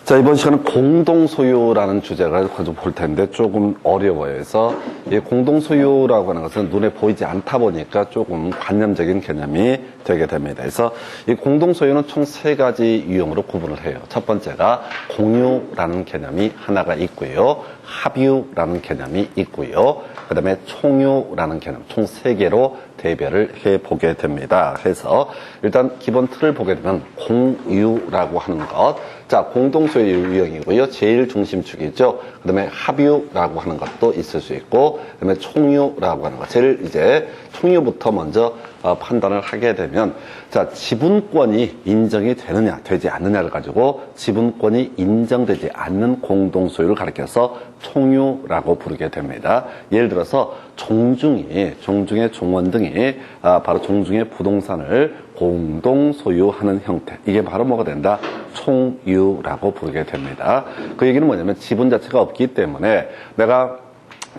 자, 이번 시간은 공동소유라는 주제를 가지고 볼 텐데 조금 어려워요. 그래서 이 공동소유라고 하는 것은 눈에 보이지 않다 보니까 조금 관념적인 개념이 되게 됩니다. 그래서 이 공동소유는 총 세 가지 유형으로 구분을 해요. 첫 번째가 공유라는 개념이 하나가 있고요. 합유라는 개념이 있고요. 그 다음에 총유라는 개념, 총 세 개로 대별을 해보게 됩니다. 그래서 일단 기본 틀을 보게 되면 공유라고 하는 것, 자, 공동소유 유형이고요. 제일 중심축이죠. 그 다음에 합유라고 하는 것도 있을 수 있고, 그 다음에 총유라고 하는 것. 제일 이제 총유부터 먼저 판단을 하게 되면, 자, 지분권이 인정이 되느냐, 되지 않느냐를 가지고 지분권이 인정되지 않는 공동소유를 가리켜서 총유라고 부르게 됩니다. 예를 들어서 종중의 종원 등이 바로 종중의 부동산을 공동 소유하는 형태, 이게 바로 뭐가 된다? 총유라고 부르게 됩니다. 그 얘기는 뭐냐면 지분 자체가 없기 때문에 내가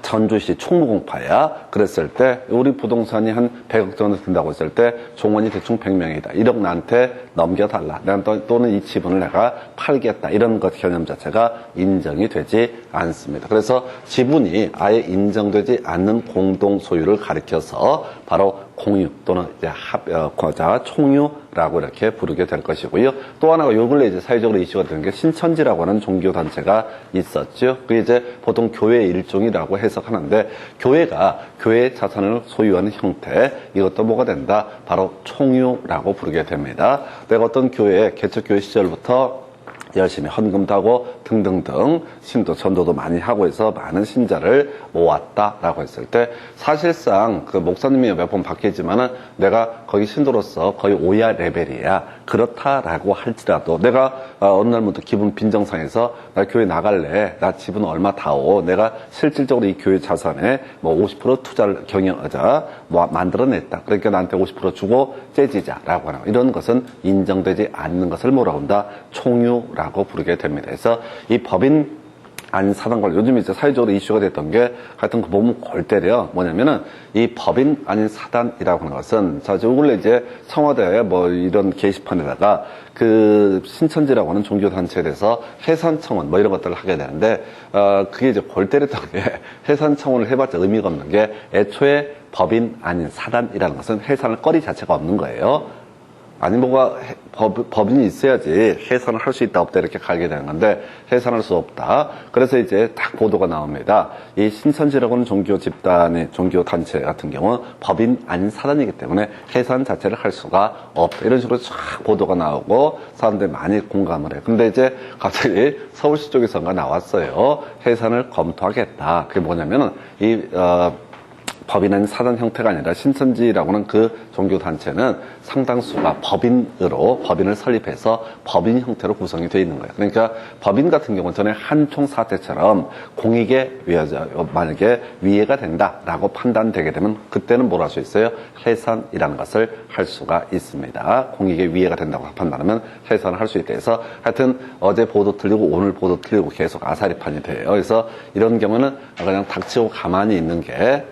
전주시 총무공파야 그랬을 때 우리 부동산이 한 100억 정도 든다고 했을 때 종원이 대충 100명이다. 1억 나한테 넘겨달라. 또는 이 지분을 내가 팔겠다. 이런 것 개념 자체가 인정이 되지 않습니다. 그래서 지분이 아예 인정되지 않는 공동 소유를 가리켜서 바로 공유 또는 이제 총유라고 이렇게 부르게 될 것이고요. 또 하나가 요 근래 이제 사회적으로 이슈가 되는 게 신천지라고 하는 종교 단체가 있었죠. 그게 이제 보통 교회의 일종이라고 해석하는데 교회가 교회의 자산을 소유하는 형태, 이것도 뭐가 된다? 바로 총유라고 부르게 됩니다. 내가 어떤 교회, 개척교회 시절부터 열심히 헌금도 하고 등등등 신도 전도도 많이 하고 해서 많은 신자를 모았다라고 했을 때 사실상 그 목사님이 몇 번 바뀌지만은 내가 거기 신도로서 거의 오야 레벨이야. 그렇다라고 할지라도 내가 어느 날부터 기분 빈정상해서 나 교회 나갈래. 나 지분 얼마 다오. 내가 실질적으로 이 교회 자산에 뭐 50% 투자를 만들어냈다. 그러니까 나한테 50% 주고 째지자라고 하는 이런 것은 인정되지 않는 것을 뭐라고 한다? 총유라고 부르게 됩니다. 그래서 이 법인 아닌 사단권, 요즘 이제 사회적으로 이슈가 됐던 게 하여튼 그 몸을 골 때려. 뭐냐면은 이 법인 아닌 사단이라고 하는 것은 자, 요 근래 이제 청와대에 뭐 이런 게시판에다가 그 신천지라고 하는 종교단체에 대해서 해산청원 뭐 이런 것들을 하게 되는데 그게 이제 골 때렸던 게 해산청원을 해봤자 의미가 없는 게 애초에 법인 아닌 사단이라는 것은 해산할 거리 자체가 없는 거예요. 아니 뭐가 법인이 있어야지 해산을 할 수 있다 없다 이렇게 가게 되는 건데 해산할 수 없다. 그래서 이제 딱 보도가 나옵니다. 이 신천지라고 하는 종교 집단의 종교 단체 같은 경우는 법인 아닌 사단이기 때문에 해산 자체를 할 수가 없다. 이런 식으로 쫙 보도가 나오고 사람들이 많이 공감을 해요. 근데 이제 갑자기 서울시 쪽에서가 나왔어요. 해산을 검토하겠다. 그게 뭐냐면은 법인 아닌 사단 형태가 아니라 신천지라고 하는 그 종교단체는 상당수가 법인을 설립해서 법인 형태로 구성이 되어 있는 거예요. 그러니까 법인 같은 경우는 전에 한총사태처럼 공익에 만약에 위해가 된다라고 판단되게 되면 그때는 뭘 할 수 있어요? 해산이라는 것을 할 수가 있습니다. 공익에 위해가 된다고 판단하면 해산을 할 수 있다 해서 하여튼 어제 보도 틀리고 오늘 보도 틀리고 계속 아사리판이 돼요. 그래서 이런 경우는 그냥 닥치고 가만히 있는 게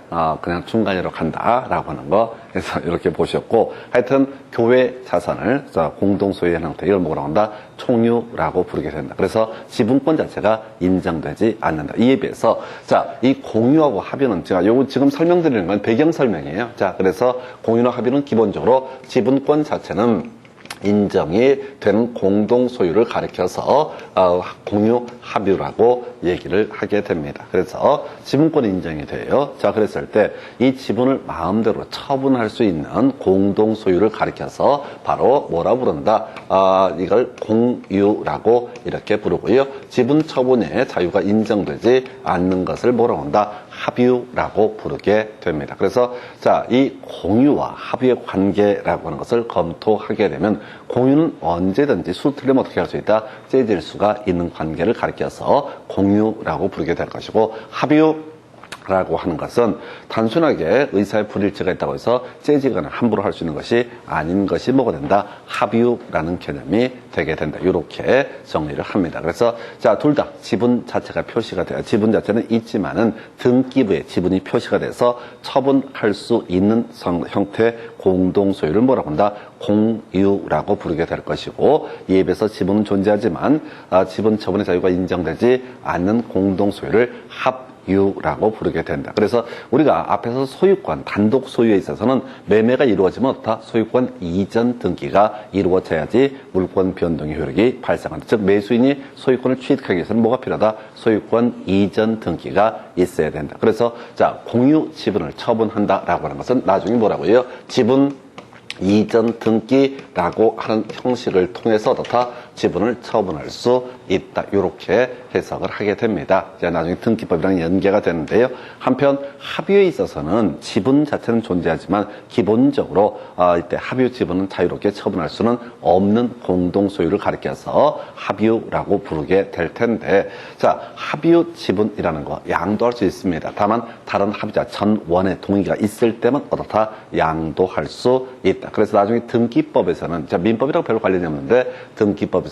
그냥 중간으로 간다라고 하는 거. 그래서 이렇게 보셨고 하여튼 교회 자산을 공동소유의 형태 이걸 뭐라고 한다? 총유라고 부르게 된다. 그래서 지분권 자체가 인정되지 않는다. 이에 비해서 자, 이 공유하고 합유는 제가 요거 지금 설명드리는 건 배경 설명이에요. 자, 그래서 공유나 합유는 기본적으로 지분권 자체는 인정이 되는 공동 소유를 가리켜서 공유 합유라고 얘기를 하게 됩니다. 그래서 지분권이 인정이 돼요. 자, 그랬을 때 이 지분을 마음대로 처분할 수 있는 공동 소유를 가리켜서 바로 뭐라 부른다? 이걸 공유라고 이렇게 부르고요. 지분 처분의 자유가 인정되지 않는 것을 뭐라고 한다? 합유라고 부르게 됩니다. 그래서 자, 이 공유와 합유의 관계라고 하는 것을 검토하게 되면 공유는 언제든지 술 틀리면 어떻게 할 수 있다? 째질 수가 있는 관계를 가리켜서 공유라고 부르게 될 것이고 합유 라고 하는 것은 단순하게 의사의 불일치가 있다고 해서 째지거나 함부로 할 수 있는 것이 아닌 것이 뭐가 된다? 합유라는 개념이 되게 된다. 이렇게 정리를 합니다. 그래서 자, 둘 다 지분 자체가 표시가 돼요. 지분 자체는 있지만은 등기부에 지분이 표시가 돼서 처분할 수 있는 형태의 공동 소유를 뭐라고 한다? 공유라고 부르게 될 것이고, 이에 비해서 지분은 존재하지만 지분 처분의 자유가 인정되지 않는 공동 소유를 합유라고 부르게 된다. 그래서 우리가 앞에서 소유권, 단독 소유에 있어서는 매매가 이루어지면 어떻다? 소유권 이전 등기가 이루어져야지 물권 변동의 효력이 발생한다. 즉 매수인이 소유권을 취득하기 위해서는 뭐가 필요하다? 소유권 이전 등기가 있어야 된다. 그래서 자, 공유 지분을 처분한다라고 하는 것은 나중에 뭐라고요? 지분 이전 등기라고 하는 형식을 통해서 어떻다? 지분을 처분할 수 있다. 이렇게 해석을 하게 됩니다. 이제 나중에 등기법이랑 연계가 되는데요. 한편 합유에 있어서는 지분 자체는 존재하지만 기본적으로 이때 합유 지분은 자유롭게 처분할 수는 없는 공동 소유를 가리켜서 합유라고 부르게 될 텐데, 자, 합유 지분이라는 거 양도할 수 있습니다. 다만 다른 합의자 전원의 동의가 있을 때만 어떻다? 양도할 수 있다. 그래서 나중에 등기법에서는, 자, 민법이랑 별로 관련이 없는데 등기법에서는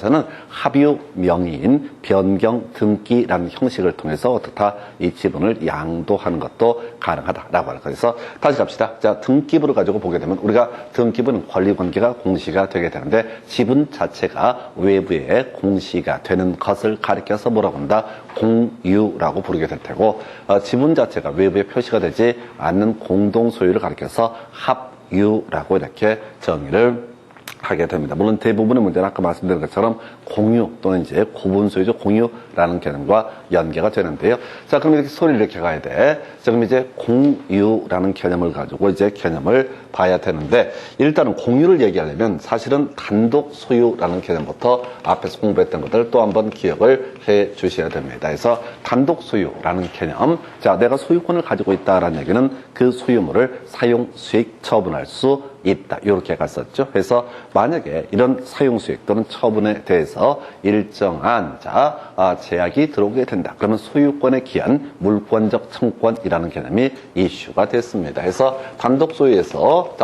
합유 명의인 변경 등기라는 형식을 통해서 어떻다? 이 지분을 양도하는 것도 가능하다라고 하는 거예요. 그래서 다시 갑시다. 자, 등기부를 가지고 보게 되면 우리가 등기부는 권리관계가 공시가 되게 되는데 지분 자체가 외부에 공시가 되는 것을 가리켜서 뭐라고 한다? 공유라고 부르게 될 테고, 지분 자체가 외부에 표시가 되지 않는 공동 소유를 가리켜서 합유라고 이렇게 정의를 하게 됩니다. 물론 대부분의 문제는 아까 말씀드린 것처럼 공유 또는 이제 구분 소유죠. 공유라는 개념과 연계가 되는데요. 자, 그럼 이렇게 소리를 이렇게 가야 돼. 자, 그럼 이제 공유라는 개념을 가지고 이제 개념을 봐야 되는데, 일단은 공유를 얘기하려면 사실은 단독 소유라는 개념부터 앞에서 공부했던 것들을 또 한번 기억을 해 주셔야 됩니다. 그래서 단독 소유라는 개념, 자, 내가 소유권을 가지고 있다라는 얘기는 그 소유물을 사용 수익 처분할 수 있다. 이렇게 갔었죠. 그래서 만약에 이런 사용 수익 또는 처분에 대해서 일정한 제약이 들어오게 된다. 그러면 소유권에 기한 물권적 청구권이라는 개념이 이슈가 됐습니다. 그래서 단독 소유에서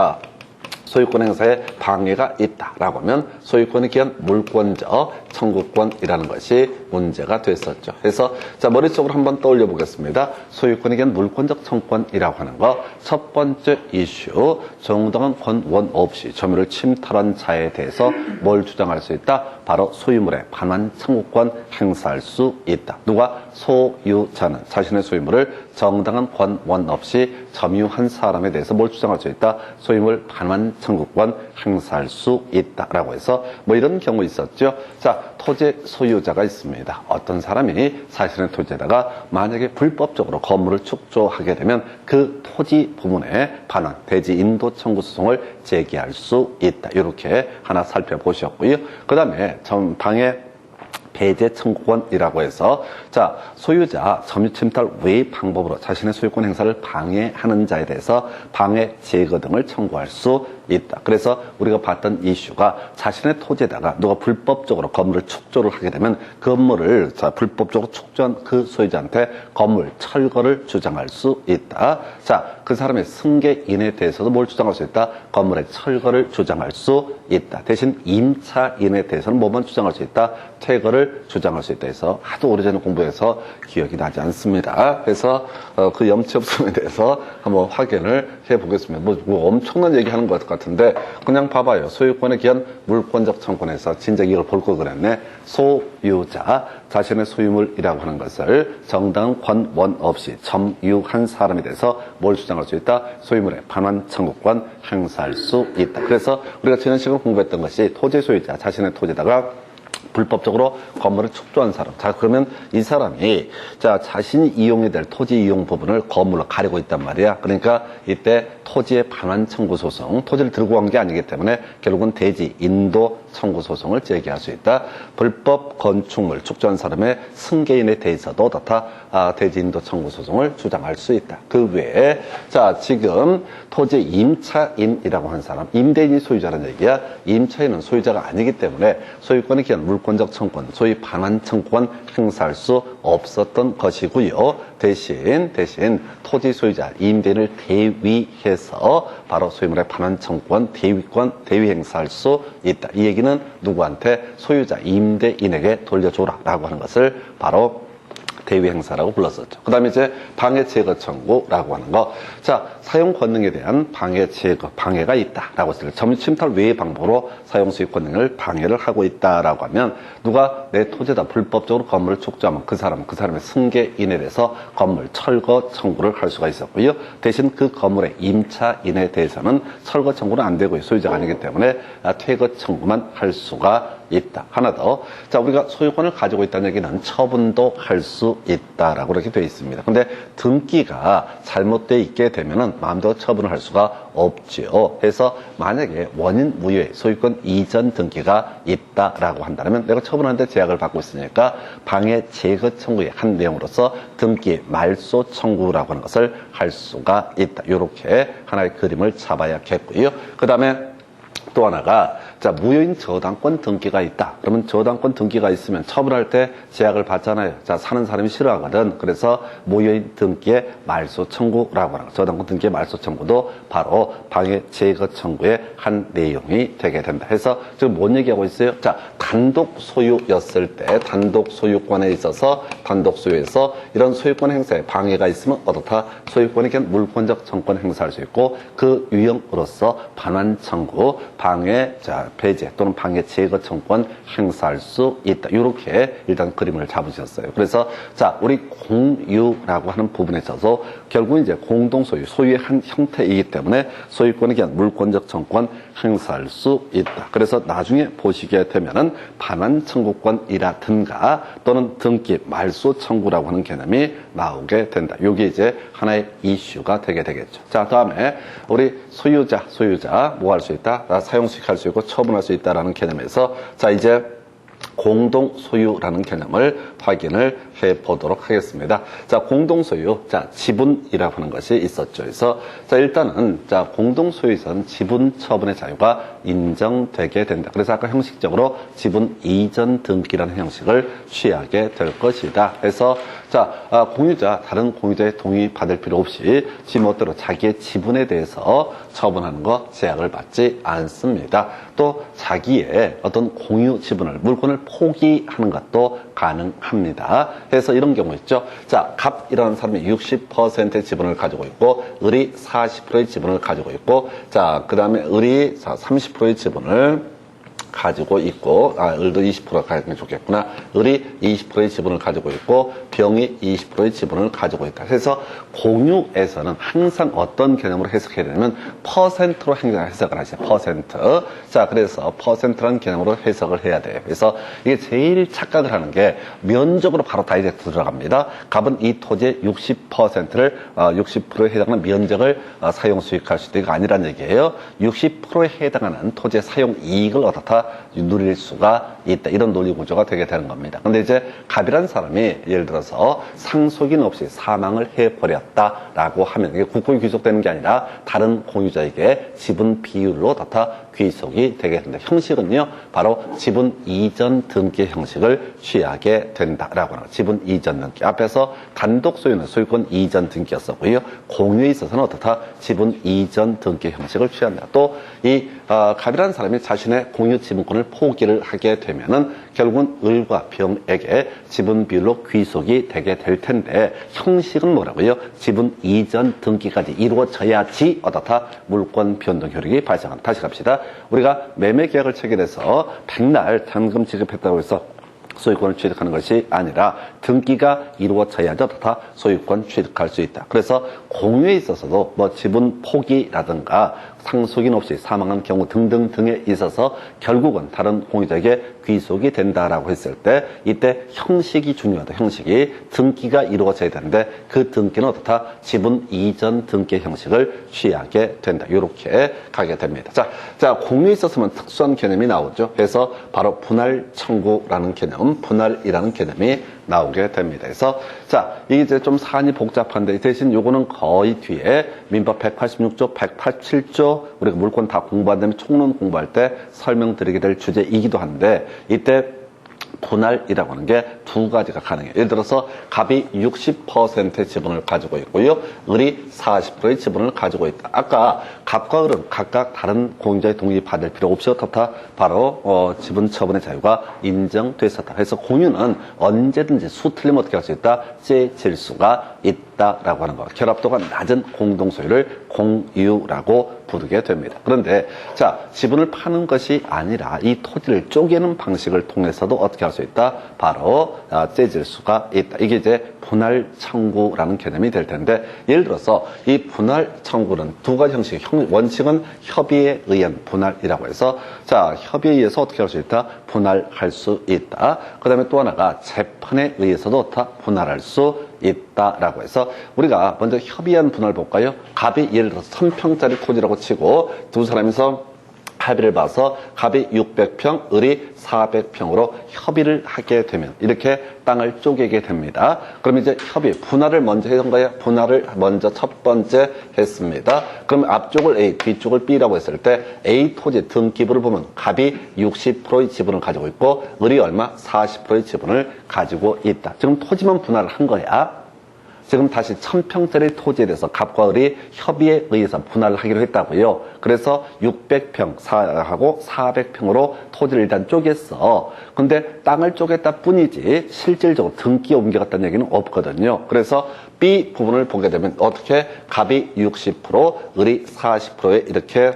소유권 행사에 방해가 있다라고 하면 소유권에 기한 물권적 청구권이라는 것이 문제가 됐었죠. 그래서 자, 머릿속으로 한번 떠올려 보겠습니다. 소유권에 기한 물권적 청구권이라고 하는 거, 첫 번째 이슈, 정당한 권원 없이 점유를 침탈한 자에 대해서 뭘 주장할 수 있다? 바로 소유물의 반환 청구권 행사할 수 있다. 누가? 소유자는 자신의 소유물을 정당한 권원 없이 점유한 사람에 대해서 뭘 주장할 수 있다? 소유물 반환 청구권 행사할 수 있다라고 해서 뭐 이런 경우 있었죠. 자, 토지 소유자가 있습니다. 어떤 사람이 자신의 토지에다가 만약에 불법적으로 건물을 축조하게 되면 그 토지 부분에 반환, 대지 인도 청구 소송을 제기할 수 있다. 이렇게 하나 살펴보셨고요. 그 다음에 전방에 배제 청구권이라고 해서, 자, 소유자 점유 침탈 외의 방법으로 자신의 소유권 행사를 방해하는 자에 대해서 방해 제거 등을 청구할 수 있다. 그래서 우리가 봤던 이슈가 자신의 토지에다가 누가 불법적으로 건물을 축조를 하게 되면 건물을 불법적으로 축조한 그 소유자한테 건물 철거를 주장할 수 있다. 자, 그 사람의 승계인에 대해서도 뭘 주장할 수 있다? 건물의 철거를 주장할 수 있다. 대신 임차인에 대해서는 뭐만 주장할 수 있다? 퇴거를 주장할 수 있다 해서 하도 오래전에 공부해서 기억이 나지 않습니다. 그래서 그 염치 없음에 대해서 한번 확인을 해보겠습니다. 뭐 엄청난 얘기하는 것 같은데 그냥 봐봐요. 소유권에 기한 물권적 청구권에서 진작 이걸 볼 걸 그랬네. 소유자, 자신의 소유물이라고 하는 것을 정당한 권원 없이 점유한 사람에 대해서 뭘 주장할 수 있다? 소유물의 반환 청구권 행사할 수 있다. 그래서 우리가 지난 시간에 공부했던 것이 토지 소유자, 자신의 토지에다가 불법적으로 건물을 축조한 사람. 자, 그러면 이 사람이 자신이 이용해야 될 토지 이용 부분을 건물로 가리고 있단 말이야. 그러니까 이때 토지의 반환 청구 소송, 토지를 들고 간 게 아니기 때문에 결국은 대지 인도 청구 소송을 제기할 수 있다. 불법 건축물 축조한 사람의 승계인에 대해서도 어떻다? 대지 인도 청구 소송을 주장할 수 있다. 그 외에 지금 토지 임차인이라고 하는 사람, 임대인이 소유자라는 얘기야. 임차인은 소유자가 아니기 때문에 소유권에 기한 물권적 청구권, 소위 반환 청구권 행사할 수 없었던 것이고요. 대신 토지 소유자, 임대인을 대위해서 바로 소유물의 반환 청구권, 대위 행사할 수 있다. 이 얘기는 누구한테? 소유자, 임대인에게 돌려줘라라고 하는 것을 바로 대위 행사라고 불렀었죠. 그 다음에 이제 방해 제거 청구라고 하는 거. 자, 사용 권능에 대한 방해 제거, 방해가 있다라고 했을 때 점유 침탈 외의 방법으로 사용 수익 권능을 방해를 하고 있다라고 하면 누가 내 토지에다 불법적으로 건물을 축조하면 그 사람의 승계인에 대해서 건물 철거 청구를 할 수가 있었고요. 대신 그 건물의 임차인에 대해서는 철거 청구는 안 되고요. 소유자가 아니기 때문에 퇴거 청구만 할 수가 있다. 하나 더. 자, 우리가 소유권을 가지고 있다는 얘기는 처분도 할 수 있다라고 이렇게 되어 있습니다. 근데 등기가 잘못되어 있게 되면은 마음대로 처분을 할 수가 없죠. 그래서 만약에 원인 무효의 소유권 이전 등기가 있다라고 한다면 내가 처분하는데 제약을 받고 있으니까 방해 제거 청구의 한 내용으로서 등기 말소 청구라고 하는 것을 할 수가 있다. 이렇게 하나의 그림을 잡아야겠고요. 그 다음에 또 하나가 자, 무효인 저당권 등기가 있다. 그러면 저당권 등기가 있으면 처분할 때 제약을 받잖아요. 자, 사는 사람이 싫어하거든. 그래서 무효인 등기의 말소 청구라고 하는 거. 저당권 등기의 말소 청구도 바로 방해 제거 청구의 한 내용이 되게 된다. 해서 지금 뭔 얘기하고 있어요? 자, 단독 소유였을 때 단독 소유권에 있어서 단독 소유에서 이런 소유권 행사에 방해가 있으면 어떻다? 소유권에게 물권적 청구권 행사할 수 있고 그 유형으로서 반환 청구, 방해, 자, 배제 또는 방해 제거 청구권 행사할 수 있다. 이렇게 일단 그림을 잡으셨어요. 그래서 자, 우리 공유라고 하는 부분에 있어서 결국 이제 공동 소유의 한 형태이기 때문에 소유권에 대한 물권적 청구권 행사할 수 있다. 그래서 나중에 보시게 되면은 반환 청구권이라든가 또는 등기 말소 청구라고 하는 개념이 나오게 된다. 이게 이제 하나의 이슈가 되게 되겠죠. 자, 다음에 우리 소유자 뭐 할 수 있다? 사용 수익할 수 있고 처분할 수 있다라는 개념에서 자, 이제 공동 소유라는 개념을 확인을 해 보도록 하겠습니다. 자, 공동 소유. 자, 지분이라고 하는 것이 있었죠. 그래서 자, 일단은 자, 공동 소유에서는 지분 처분의 자유가 인정되게 된다. 그래서 아까 형식적으로 지분 이전 등기라는 형식을 취하게 될 것이다. 그래서 자, 공유자, 다른 공유자의 동의 받을 필요 없이 지 멋대로 자기의 지분에 대해서 처분하는 거 제약을 받지 않습니다. 또 자기의 어떤 공유 지분을, 물건을 포기하는 것도 가능합니다. 그래서 이런 경우 있죠. 자, 갑이라는 사람이 60%의 지분을 가지고 있고, 을이 40%의 지분을 가지고 있고, 자, 그 다음에 을이 30%의 지분을 가지고 있고, 을도 20% 가지고 좋겠구나. 을이 20%의 지분을 가지고 있고, 병이 20%의 지분을 가지고 있다. 그래서 공유에서는 항상 어떤 개념으로 해석해야 되냐면 퍼센트로 해석을 하시죠. 퍼센트. 자, 그래서 퍼센트라는 개념으로 해석을 해야 돼요. 그래서 이게 제일 착각을 하는 게 면적으로 바로 다이렉트 들어갑니다. 갑은 이 토지의 60%를 60%에 해당하는 면적을 사용 수익할 수도 있고 아니란 얘기예요. 60%에 해당하는 토지의 사용 이익을 얻었다 누릴 수가 있다. 이런 논리 구조가 되게 되는 겁니다. 근데 이제 갑이라는 사람이 예를 들어서 상속인 없이 사망을 해버렸다라고 하면 이게 국공이 귀속되는 게 아니라 다른 공유자에게 지분 비율로 다 귀속이 되게 된다. 형식은요, 바로 지분 이전 등기 형식을 취하게 된다라고 하는 지분 이전 등기. 앞에서 단독 소유는 소유권 이전 등기였었고요. 공유에 있어서는 어떻다? 지분 이전 등기 형식을 취한다. 또 이 갑이라는 사람이 자신의 공유 지분권을 포기를 하게 되면은 결국은 을과 병에게 지분 비율로 귀속이 되게 될 텐데 형식은 뭐라고요? 지분 이전 등기까지 이루어져야지 어떻다? 물권 변동 효력이 발생한다. 다시 갑시다. 우리가 매매 계약을 체결해서 백날 잔금 지급했다고 해서 소유권을 취득하는 것이 아니라 등기가 이루어져야지 다 소유권 취득할 수 있다. 그래서 공유에 있어서도 뭐 지분 포기라든가 상속인 없이 사망한 경우 등등등에 있어서 결국은 다른 공유자에게 귀속이 된다라고 했을 때 이때 형식이 중요하다. 형식이 등기가 이루어져야 되는데 그 등기는 어떻다? 지분 이전 등기 형식을 취하게 된다. 이렇게 가게 됩니다. 자, 공유에 있어서만 특수한 개념이 나오죠. 그래서 바로 분할 청구라는 개념, 분할이라는 개념이 나오게 됩니다. 그래서 자, 이게 이제 좀 사안이 복잡한데 대신 요거는 거의 뒤에 민법 186조, 187조 우리가 물권 다 공부한 다음에 총론 공부할 때 설명드리게 될 주제이기도 한데 이때 분할이라고 하는 게 두 가지가 가능해요. 예를 들어서 갑이 60%의 지분을 가지고 있고요. 을이 40%의 지분을 가지고 있다. 아까 갑과 을은 각각 다른 공유자의 동의 받을 필요 없이 어떻다? 바로 지분 처분의 자유가 인정됐었다. 그래서 공유는 언제든지 수 틀리면 어떻게 할 수 있다? 째질 수가 있다라고 하는 거. 결합도가 낮은 공동 소유를 공유라고 부르게 됩니다. 그런데 자, 지분을 파는 것이 아니라 이 토지를 쪼개는 방식을 통해서도 어떻게 할 수 있다? 바로 째질 수가 있다. 이게 이제 분할 청구라는 개념이 될 텐데, 예를 들어서 이 분할 청구는 두 가지 형식, 원칙은 협의에 의한 분할이라고 해서, 자, 협의에 의해서 어떻게 할 수 있다? 분할할 수 있다. 그 다음에 또 하나가 재판에 의해서도 어떻다? 분할할 수 있다라고 해서, 우리가 먼저 협의한 분할 볼까요? 갑이 예를 들어서 1000평짜리 토지라고 치고 두 사람이서 합의를 봐서 갑이 600평, 을이 400평으로 협의를 하게 되면 이렇게 땅을 쪼개게 됩니다. 그럼 이제 협의, 분할을 먼저 했던 거예요. 분할을 먼저 첫 번째 했습니다. 그럼 앞쪽을 A, 뒤쪽을 B라고 했을 때 A 토지 등기부를 보면 갑이 60%의 지분을 가지고 있고 을이 얼마? 40%의 지분을 가지고 있다. 지금 토지만 분할을 한 거야. 지금 다시 1000평짜리 토지에 대해서 갑과 을이 협의에 의해서 분할을 하기로 했다고요. 그래서 600평하고 400평으로 토지를 일단 쪼갰어. 근데 땅을 쪼갰다 뿐이지 실질적으로 등기에 옮겨갔다는 얘기는 없거든요. 그래서 B 부분을 보게 되면 어떻게 갑이 60%, 을이 40%에 이렇게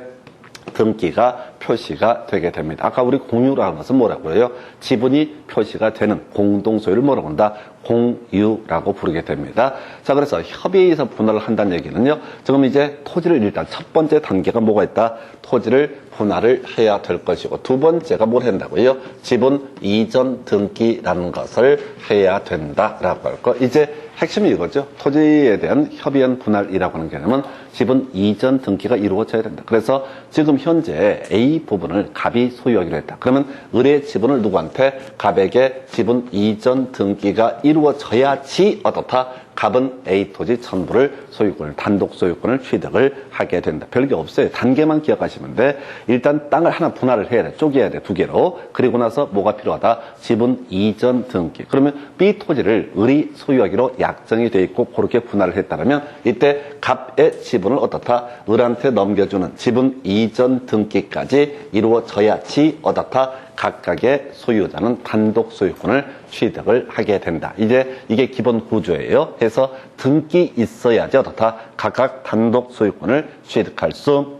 등기가 표시가 되게 됩니다. 아까 우리 공유라는 것은 뭐라고 그래요? 지분이 표시가 되는 공동소유를 뭐라고 한다? 공유라고 부르게 됩니다. 자, 그래서 협의에 의해서 분할을 한다는 얘기는요. 지금 이제 토지를 일단 첫 번째 단계가 뭐가 있다? 토지를 분할을 해야 될 것이고 두 번째가 뭘 한다고요? 지분 이전 등기라는 것을 해야 된다라고 할 거. 이제 핵심이 이거죠. 토지에 대한 협의한 분할이라고 하는 개념은 지분 이전 등기가 이루어져야 된다. 그래서 지금 현재 A 부분을 갑이 소유하기로 했다. 그러면 을의 지분을 누구한테? 갑에게 지분 이전 등기가 이루어져야지 어떻다? 갑은 A 토지 전부를 소유권을, 단독 소유권을 취득을 하게 된다. 별게 없어요. 단계만 기억하시면 돼. 일단 땅을 하나 분할을 해야 돼. 쪼개야 돼. 두 개로. 그리고 나서 뭐가 필요하다? 지분 이전 등기. 그러면 B 토지를 을이 소유하기로 약정이 돼 있고 그렇게 분할을 했다면 이때 갑의 지분을 어떻다? 을한테 넘겨주는 지분 이전 등기까지 이루어져야지 어떻다? 각각의 소유자는 단독 소유권을 취득을 하게 된다. 이제 이게 기본 구조예요. 해서 등기 있어야지 어떻다? 각각 단독 소유권을 취득할 수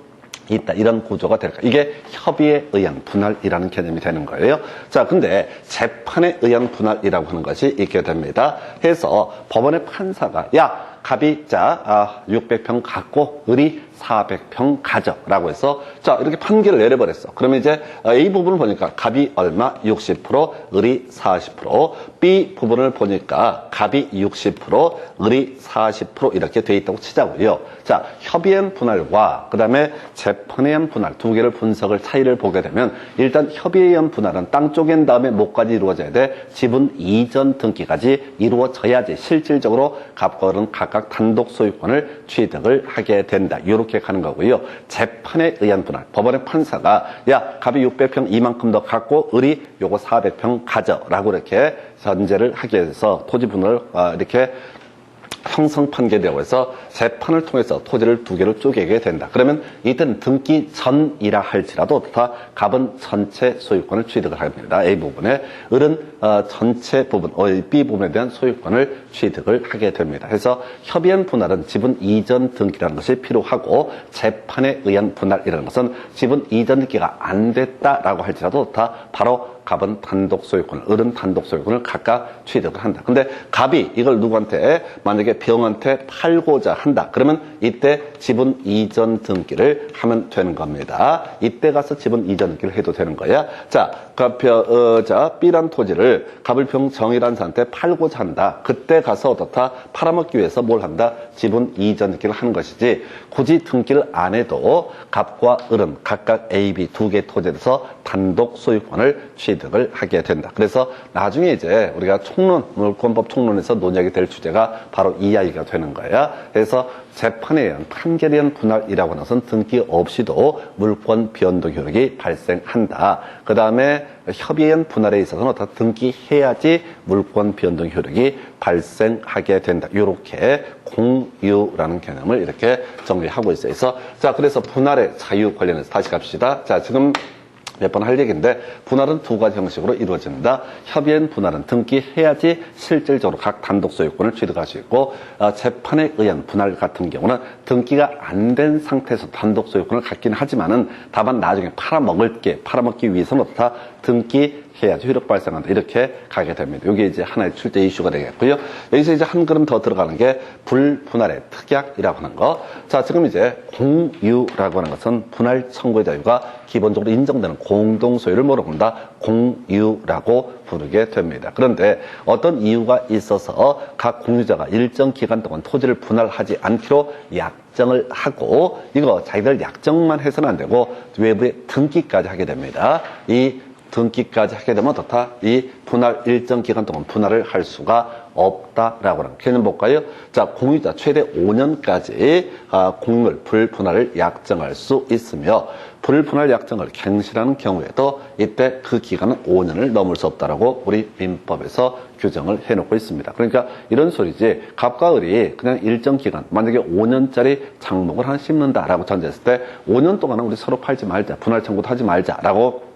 있다. 이런 구조가 될까. 이게 협의에 의한 분할이라는 개념이 되는 거예요. 자, 근데 재판에 의한 분할이라고 하는 것이 있게 됩니다. 해서 법원의 판사가 야, 갑이 600평 갖고 을이 400평 가져라고 해서 자 이렇게 판결을 내려버렸어. 그러면 이제 A 부분을 보니까 갑이 얼마? 60%, 을이 40%. B 부분을 보니까 갑이 60%, 을이 40% 이렇게 돼 있다고 치자고요. 자, 협의한 분할과 그 다음에 재판에 의한 분할 두 개를 분석을 차이를 보게 되면 일단 협의에 의한 분할은 땅 쪼갠 다음에 뭐까지 이루어져야 돼? 지분 이전 등기까지 이루어져야지 실질적으로 갑과 을은 각각 단독 소유권을 취득을 하게 된다. 이렇게 가는 거고요. 재판에 의한 분할. 법원의 판사가 야, 갑이 600평 이만큼 더 갖고 을이 요거 400평 가져라고 이렇게 전제를 하게 해서 토지 분할을 이렇게 형성 판결이라고 해서 재판을 통해서 토지를 두 개로 쪼개게 된다. 그러면 이때는 등기 전이라 할지라도 다 갑은 전체 소유권을 취득을 합니다. A 부분에 을은 전체 부분, B 부분에 대한 소유권을 취득을 하게 됩니다. 그래서 협의한 분할은 지분 이전 등기라는 것이 필요하고 재판에 의한 분할이라는 것은 지분 이전 등기가 안 됐다라고 할지라도 다 바로 갑은 단독 소유권을, 을은 단독 소유권을 각각 취득을 한다. 근데 갑이 이걸 누구한테 만약에 병한테 팔고자 한다. 그러면 이때 지분 이전 등기를 하면 되는 겁니다. 이때 가서 지분 이전 등기를 해도 되는 거야. 자, B란 토지를 갑을 병정이라는 사람한테 팔고자 한다. 그때 가서 어떻다? 팔아먹기 위해서 뭘 한다? 지분 이전 등기를 하는 것이지 굳이 등기를 안 해도 갑과 을은 각각 A, B 두 개 토지에서 단독 소유권을 취득 취득을 하게 된다. 그래서 나중에 이제 우리가 물권법 총론에서 논의하게 될 주제가 바로 이 이야기가 되는 거야. 그래서 재판에 의한 판결에 의한 분할이라고 하는 것은 등기 없이도 물권 변동 효력이 발생한다. 그 다음에 협의에 의한 분할에 있어서는 어떤 등기해야지 물권 변동 효력이 발생하게 된다. 이렇게 공유라는 개념을 이렇게 정리하고 있어요. 그래서 분할의 자유 관련해서 다시 갑시다. 자, 지금 몇 번 할 얘기인데 분할은 두 가지 형식으로 이루어진다. 협의인 분할은 등기해야지 실질적으로 각 단독 소유권을 취득할 수 있고 재판에 의한 분할 같은 경우는 등기가 안 된 상태에서 단독 소유권을 갖기는 하지만은 다만 나중에 팔아먹기 위해서는 어떻다 등기해야지 효력 발생한다. 이렇게 가게 됩니다. 이게 이제 하나의 출제 이슈가 되겠고요. 여기서 이제 한 걸음 더 들어가는 게 불분할의 특약이라고 하는 거. 자, 지금 이제 공유라고 하는 것은 분할 청구의 자유가 기본적으로 인정되는 공동 소유를 뭐라고 한다? 공유라고 부르게 됩니다. 그런데 어떤 이유가 있어서 각 공유자가 일정 기간 동안 토지를 분할하지 않기로 약정을 하고 이거 자기들 약정만 해서는 안 되고 외부에 등기까지 하게 됩니다. 이 등기까지 하게 되면 어떻다? 이 분할 일정 기간 동안 분할을 할 수가 없다라고 하는 개념 볼까요? 자, 공유자 최대 5년까지 공유물 불분할을 약정할 수 있으며 불분할 약정을 갱신하는 경우에도 이때 그 기간은 5년을 넘을 수 없다라고 우리 민법에서 규정을 해놓고 있습니다. 그러니까 이런 소리지 갑과 을이 그냥 일정 기간 만약에 5년짜리 장목을 하나 심는다라고 전제했을 때 5년 동안은 우리 서로 팔지 말자, 분할 청구도 하지 말자라고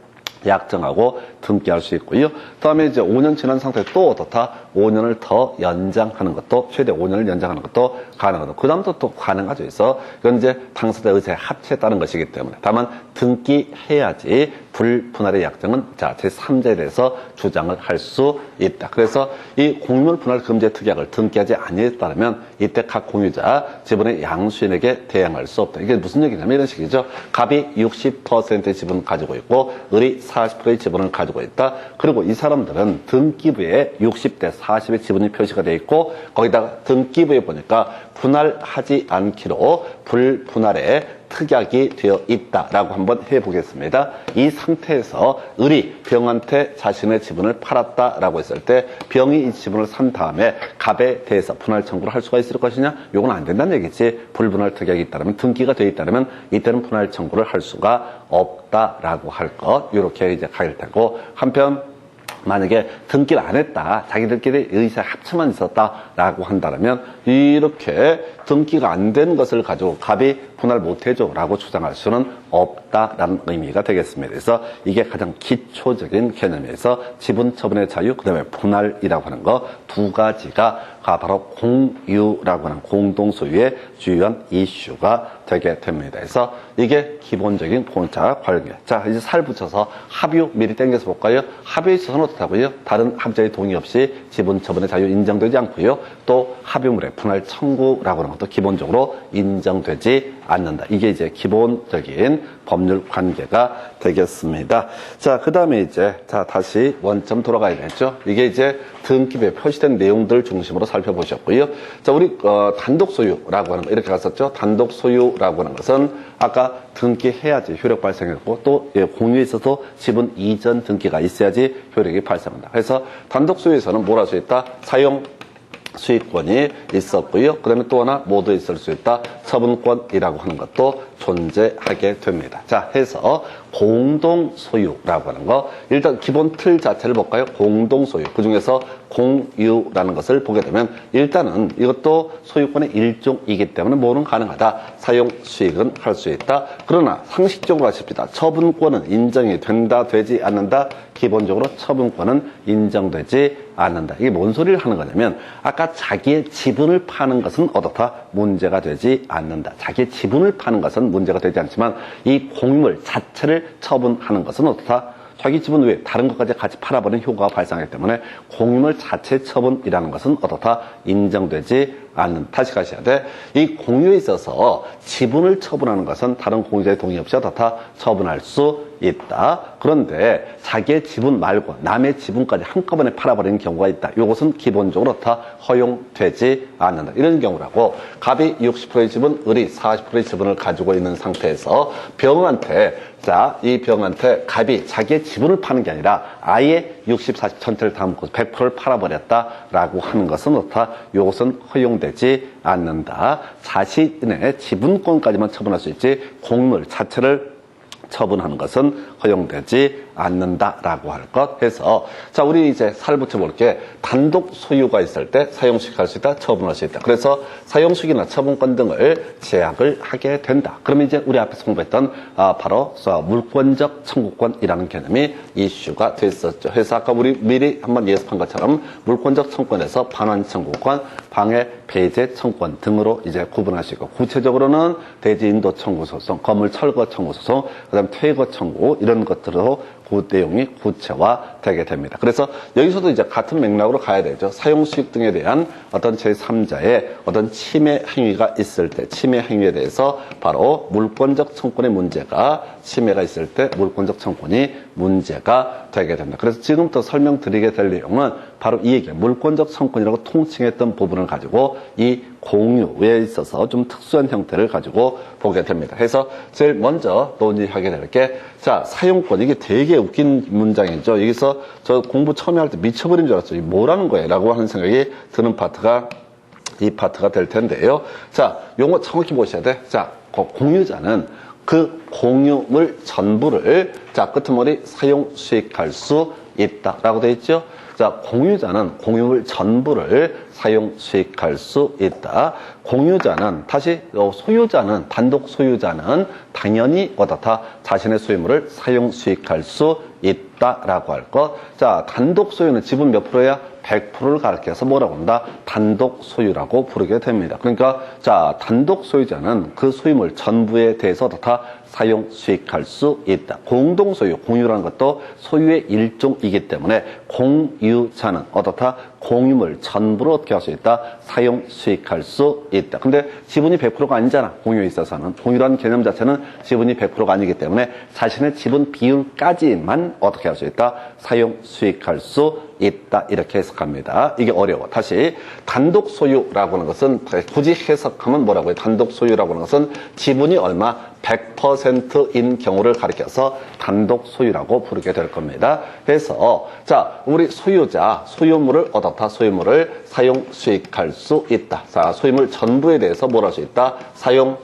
약정하고 등기할 수 있고요. 다음에 이제 5년 지난 상태에 또 어떻다? 5년을 더 연장하는 것도, 최대 5년을 연장하는 것도 가능하다. 그 다음부터 또 가능하죠. 그래서 이건 이제 당사자 의사의 합치에 따른 것이기 때문에. 다만 등기해야지 불분할의 약정은 자, 제3자에 대해서 주장을 할 수 있다. 그래서 이 공유물 분할 금지의 특약을 등기하지 아니했다면 이때 각 공유자 지분의 양수인에게 대항할 수 없다. 이게 무슨 얘기냐면 이런 식이죠. 갑이 60%의 지분을 가지고 있고 을이 40%의 지분을 가지고 있다. 그리고 이 사람들은 등기부에 60대 40의 지분이 표시가 되어 있고 거기다가 등기부에 보니까 분할하지 않기로 불분할의 특약이 되어 있다라고 한번 해보겠습니다. 이 상태에서 을이 병한테 자신의 지분을 팔았다라고 했을 때 병이 이 지분을 산 다음에 갑에 대해서 분할 청구를 할 수가 있을 것이냐? 이건 안 된다는 얘기지. 불분할 특약이 있다면 등기가 되어 있다면 이때는 분할 청구를 할 수가 없다라고 할 것. 이렇게 이제 가게 되고 한편 만약에 등기를 안 했다, 자기들끼리 의사 합쳐만 있었다라고 한다면 이렇게 등기가 안 된 것을 가지고 갑이 분할 못해줘라고 주장할 수는 없다라는 의미가 되겠습니다. 그래서 이게 가장 기초적인 개념에서 지분 처분의 자유, 그 다음에 분할이라고 하는 거 두 가지가 바로 공유라고 하는 공동 소유의 주요한 이슈가 되게 됩니다. 그래서 이게 기본적인 공차 관련. 자, 이제 살 붙여서 합유 미리 당겨서 볼까요? 합유에 있어서는 어떻다고요? 다른 합자의 동의 없이 지분 처분의 자유 인정되지 않고요. 또 합유물의 분할 청구라고 하는 것도 기본적으로 인정되지 않는다. 이게 이제 기본적인 법률 관계가 되겠습니다. 자, 그 다음에 이제, 자, 다시 원점 돌아가야겠죠? 이게 이제 등기부에 표시된 내용들 중심으로 살펴보셨고요. 자, 우리, 단독 소유라고 하는 거, 이렇게 갔었죠? 단독 소유라고 하는 것은 아까 등기해야지 효력 발생했고 또 공유에 있어서 지분 이전 등기가 있어야지 효력이 발생한다. 그래서 단독 소유에서는 뭘 할 수 있다? 사용 수익권이 있었고요. 그 다음에 또 하나 모두 있을 수 있다. 처분권이라고 하는 것도 존재하게 됩니다. 자, 해서 공동소유라고 하는 거 일단 기본 틀 자체를 볼까요? 공동소유. 그 중에서 공유라는 것을 보게 되면 일단은 이것도 소유권의 일종이기 때문에 뭐는 가능하다. 사용 수익은 할 수 있다. 그러나 상식적으로 하십시다. 처분권은 인정이 된다, 되지 않는다. 기본적으로 처분권은 인정되지 않는다. 이게 뭔 소리를 하는 거냐면 아까 자기의 지분을 파는 것은 어떻다? 문제가 되지 않는다. 자기의 지분을 파는 것은 문제가 되지 않지만 이 공유물 자체를 처분하는 것은 어떻다? 자기 지분 외에 다른 것까지 같이 팔아버리는 효과가 발생하기 때문에 공유물 자체 처분이라는 것은 어떻다? 인정되지 않는. 다시 가셔야 돼. 이 공유에 있어서 지분을 처분하는 것은 다른 공유자의 동의 없이 어떻다? 처분할 수 있다. 그런데 자기의 지분 말고 남의 지분까지 한꺼번에 팔아버리는 경우가 있다. 이것은 기본적으로 다 허용되지 않는다. 이런 경우라고 갑이 60%의 지분, 을이 40%의 지분을 가지고 있는 상태에서 병한테 이 병한테 갑이 자기의 지분을 파는 게 아니라 아예 60, 40 전체를 다 묶어서 100%를 팔아버렸다라고 하는 것은 어떻다? 이것은 허용되지 않는다. 자신의 지분권까지만 처분할 수 있지 공물 자체를 처분하는 것은 허용되지 않는다라고 할 것 해서 자 우리 이제 살 붙여볼게. 단독 소유가 있을 때 사용수익할 수 있다, 처분할 수 있다. 그래서 사용수익이나 처분권 등을 제약을 하게 된다. 그러면 이제 우리 앞에서 공부했던 바로 물권적 청구권이라는 개념이 이슈가 됐었죠. 그래서 아까 우리 미리 한번 예습한 것처럼 물권적 청구권에서 반환 청구권, 방해 배제 청구권 등으로 이제 구분할 수 있고 구체적으로는 대지 인도 청구 소송, 건물 철거 청구 소송, 그다음 퇴거 청구 이런 것들로 그 내용이 구체화되게 됩니다. 그래서 여기서도 이제 같은 맥락으로 가야 되죠. 사용수익 등에 대한 어떤 제3자의 어떤 침해 행위가 있을 때 침해 행위에 대해서 바로 물권적 청구권의 문제가 침해가 있을 때 물권적 청구권이 문제가 되게 됩니다. 그래서 지금부터 설명드리게 될 내용은 바로 이 얘기예요. 물권적 청구권이라고 통칭했던 부분을 가지고 이 공유에 있어서 좀 특수한 형태를 가지고 보게 됩니다. 그래서 제일 먼저 논의하게 될 게 자 사용권 이게 되게 웃긴 문장이죠. 여기서 저 공부 처음에 할 때 미쳐버린 줄 알았어요. 뭐라는 거예요? 라고 하는 생각이 드는 파트가 이 파트가 될 텐데요. 자 용어 정확히 보셔야 돼. 자 공유자는 그 공유물 전부를 자 끄트머리 사용 수익할 수 있다라고 되어 있죠. 자, 공유자는 공유물 전부를 사용 수익할 수 있다. 공유자는 다시 소유자는 단독 소유자는 당연히 어떻다 자신의 소유물을 사용 수익할 수 있다라고 할 것. 자, 단독 소유는 지분 몇 프로야? 100%를 가리켜서 뭐라고 한다? 단독 소유라고 부르게 됩니다. 그러니까 자 단독 소유자는 그 소유물 전부에 대해서 어떻다? 사용 수익할 수 있다. 공동 소유, 공유라는 것도 소유의 일종이기 때문에 공유자는 어떻다? 공유물 전부를 어떻게 할 수 있다? 사용 수익할 수 있다. 근데 지분이 100%가 아니잖아. 공유에 있어서는. 공유라는 개념 자체는 지분이 100%가 아니기 때문에 자신의 지분 비율까지만 어떻게 할 수 있다? 사용 수익할 수 있다. 이렇게 해석합니다. 이게 어려워. 다시 단독 소유라고 하는 것은 굳이 해석하면 뭐라고 해요? 단독 소유라고 하는 것은 지분이 얼마? 100%인 경우를 가리켜서 단독 소유라고 부르게 될 겁니다. 그래서 자 우리 소유자 소유물을 어떻다? 소유물을 사용 수익할 수 있다. 자 소유물 전부에 대해서 뭘 할 수 있다? 사용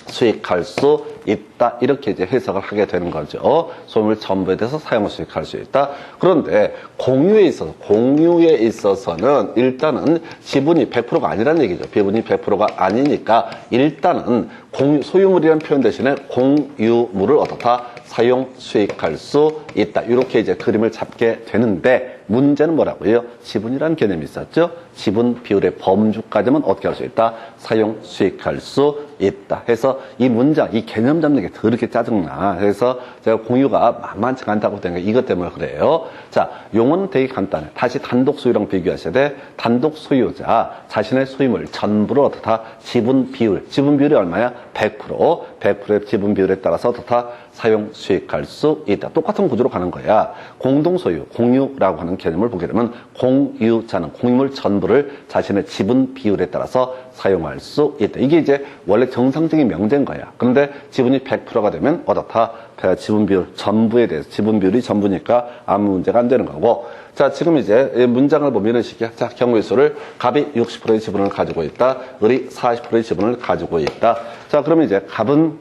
수익할 수 있다. 이렇게 이제 해석을 하게 되는 거죠. 소유물 전부에 대해서 사용 수익할 수 있다. 그런데 공유에 있어서는 일단은 지분이 100%가 아니라는 얘기죠. 지분이 100%가 아니니까 일단은 소유물이라는 표현 대신에 공유물을 어떻다? 사용 수익할 수 있다. 이렇게 이제 그림을 잡게 되는데 문제는 뭐라고요? 지분이라는 개념이 있었죠. 지분 비율의 범주까지만 어떻게 할 수 있다? 사용 수익할 수 있다. 해서 이 문장, 이 개념 잡는 게 더럽게 짜증나. 그래서 제가 공유가 만만치가 않다고 된 게 이것 때문에 그래요. 자, 용어는 되게 간단해. 다시 단독 소유랑 비교하셔야 돼. 단독 소유자, 자신의 소유물 전부를 어떻다? 지분 비율이 얼마야? 100%. 100%의 지분 비율에 따라서 어떻다? 사용 수익할 수 있다. 똑같은 구조로 가는 거야. 공동 소유, 공유라고 하는 개념을 보게 되면 공유자는 공유물 전부를 자신의 지분 비율에 따라서 사용할 수 있다. 이게 이제 원래 정상적인 명제인 거야. 그런데 지분이 100%가 되면 어떻다? 지분 비율 전부에 대해서 지분 비율이 전부니까 아무 문제가 안 되는 거고. 자, 지금 이제 문장을 보면 이런 식이야. 자, 경우의 수를 갑이 60%의 지분을 가지고 있다. 을이 40%의 지분을 가지고 있다. 자, 그러면 이제 갑은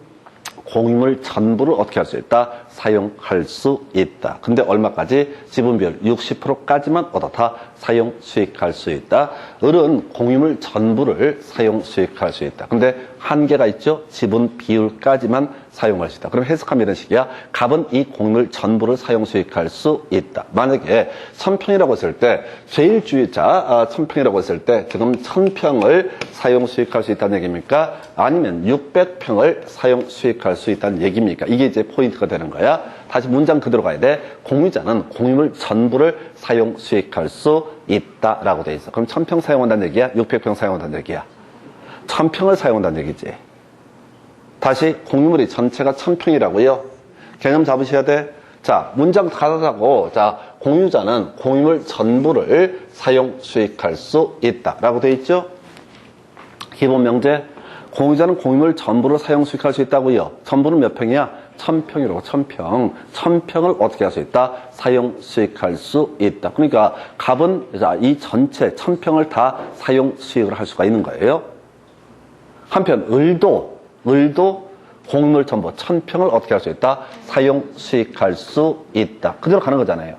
공유물 전부를 어떻게 할 수 있다? 사용할 수 있다. 근데 얼마까지? 지분 비율 60%까지만 어떻다? 사용 수익할 수 있다. 을은 공유물 전부를 사용 수익할 수 있다. 근데 한계가 있죠? 지분 비율까지만 사용할 수 있다. 그럼 해석하면 이런 식이야. 갑은 이 공유물 전부를 사용 수익할 수 있다. 만약에 1000평이라고 했을 때 제1주의자 1000평이라고 했을 때 지금 1000평을 사용 수익할 수 있다는 얘기입니까? 아니면 600평을 사용 수익할 수 있다는 얘기입니까? 이게 이제 포인트가 되는 거야. 다시 문장 그대로 가야 돼. 공유자는 공유물 전부를 사용 수익할 수 있다라고 돼 있어. 그럼 1000평 사용한다는 얘기야? 600평 사용한다는 얘기야? 1000평을 사용한다는 얘기지. 다시 공유물이 전체가 1000평이라고요. 개념 잡으셔야 돼. 자, 문장 가다자고, 자, 공유자는 공유물 전부를 사용, 수익할 수 있다. 라고 되어 있죠? 기본 명제. 공유자는 공유물 전부를 사용, 수익할 수 있다고요. 전부는 몇 평이야? 1000평이라고, 1000평. 1000평을 어떻게 할 수 있다? 사용, 수익할 수 있다. 그러니까 갑은 이 전체 1000평을 다 사용, 수익을 할 수가 있는 거예요. 한편 을도 공유물 전부 1000평을 어떻게 할 수 있다? 사용, 수익할 수 있다. 그대로 가는 거잖아요.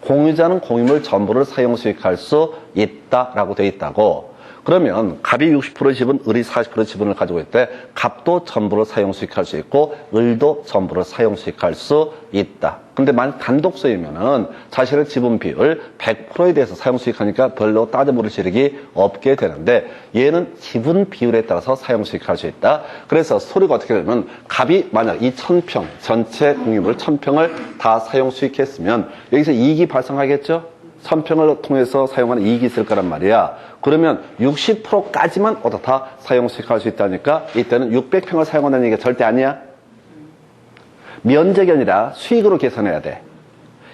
공유자는 공유물 전부를 사용, 수익할 수 있다라고 되어 있다고. 그러면 갑이 60% 지분, 을이 40% 지분을 가지고 있대. 갑도 전부를 사용, 수익할 수 있고 을도 전부를 사용, 수익할 수 있다. 근데 만약 단독 소유면은 자신의 지분 비율 100%에 대해서 사용, 수익하니까 별로 따져 물을 지르기 없게 되는데 얘는 지분 비율에 따라서 사용, 수익할 수 있다. 그래서 소리가 어떻게 되면 갑이 만약 이 1000평, 전체 공유물 1000평을 다 사용, 수익했으면 여기서 이익이 발생하겠죠? 1000평을 통해서 사용하는 이익이 있을 거란 말이야. 그러면 60%까지만 어떻다? 사용, 수익할 수 있다니까 이때는 600평을 사용한다는 얘기가 절대 아니야. 면적이 아니라 수익으로 계산해야 돼.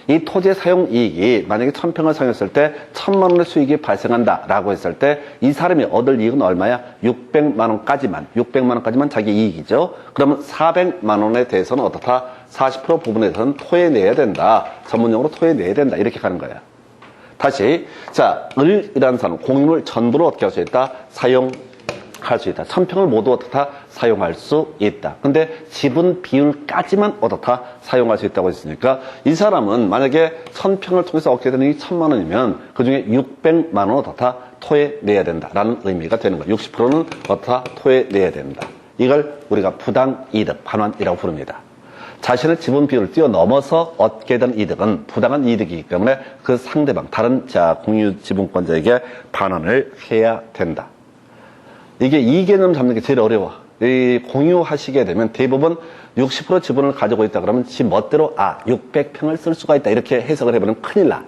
이 토지의 사용 이익이 만약에 1000평을 사용했을 때 1000만 원의 수익이 발생한다 라고 했을 때 이 사람이 얻을 이익은 얼마야? 600만 원까지만 자기 이익이죠. 그러면 400만 원에 대해서는 어떻다? 40% 부분에 대해서는 토해내야 된다. 전문용어로 토해내야 된다. 이렇게 가는 거야. 다시, 자, 을이라는 사람은 공유물 전부를 어떻게 할 수 있다? 사용할 수 있다. 1000평을 모두 어떻다? 사용할 수 있다. 근데 지분 비율까지만 어떻다? 사용할 수 있다고 했으니까 이 사람은 만약에 1000평을 통해서 얻게 되는 게 1000만 원이면 그 중에 600만 원 어떻다? 토해내야 된다라는 의미가 되는 거야. 60%는 어떻다? 토해내야 된다. 이걸 우리가 부당이득, 반환이라고 부릅니다. 자신의 지분 비율을 뛰어넘어서 얻게 된 이득은 부당한 이득이기 때문에 그 상대방, 다른 공유 지분권자에게 반환을 해야 된다. 이게 이 개념 잡는 게 제일 어려워. 이 공유하시게 되면 대부분 60% 지분을 가지고 있다 그러면 지 멋대로 600평을 쓸 수가 있다 이렇게 해석을 해버리면 큰일 나.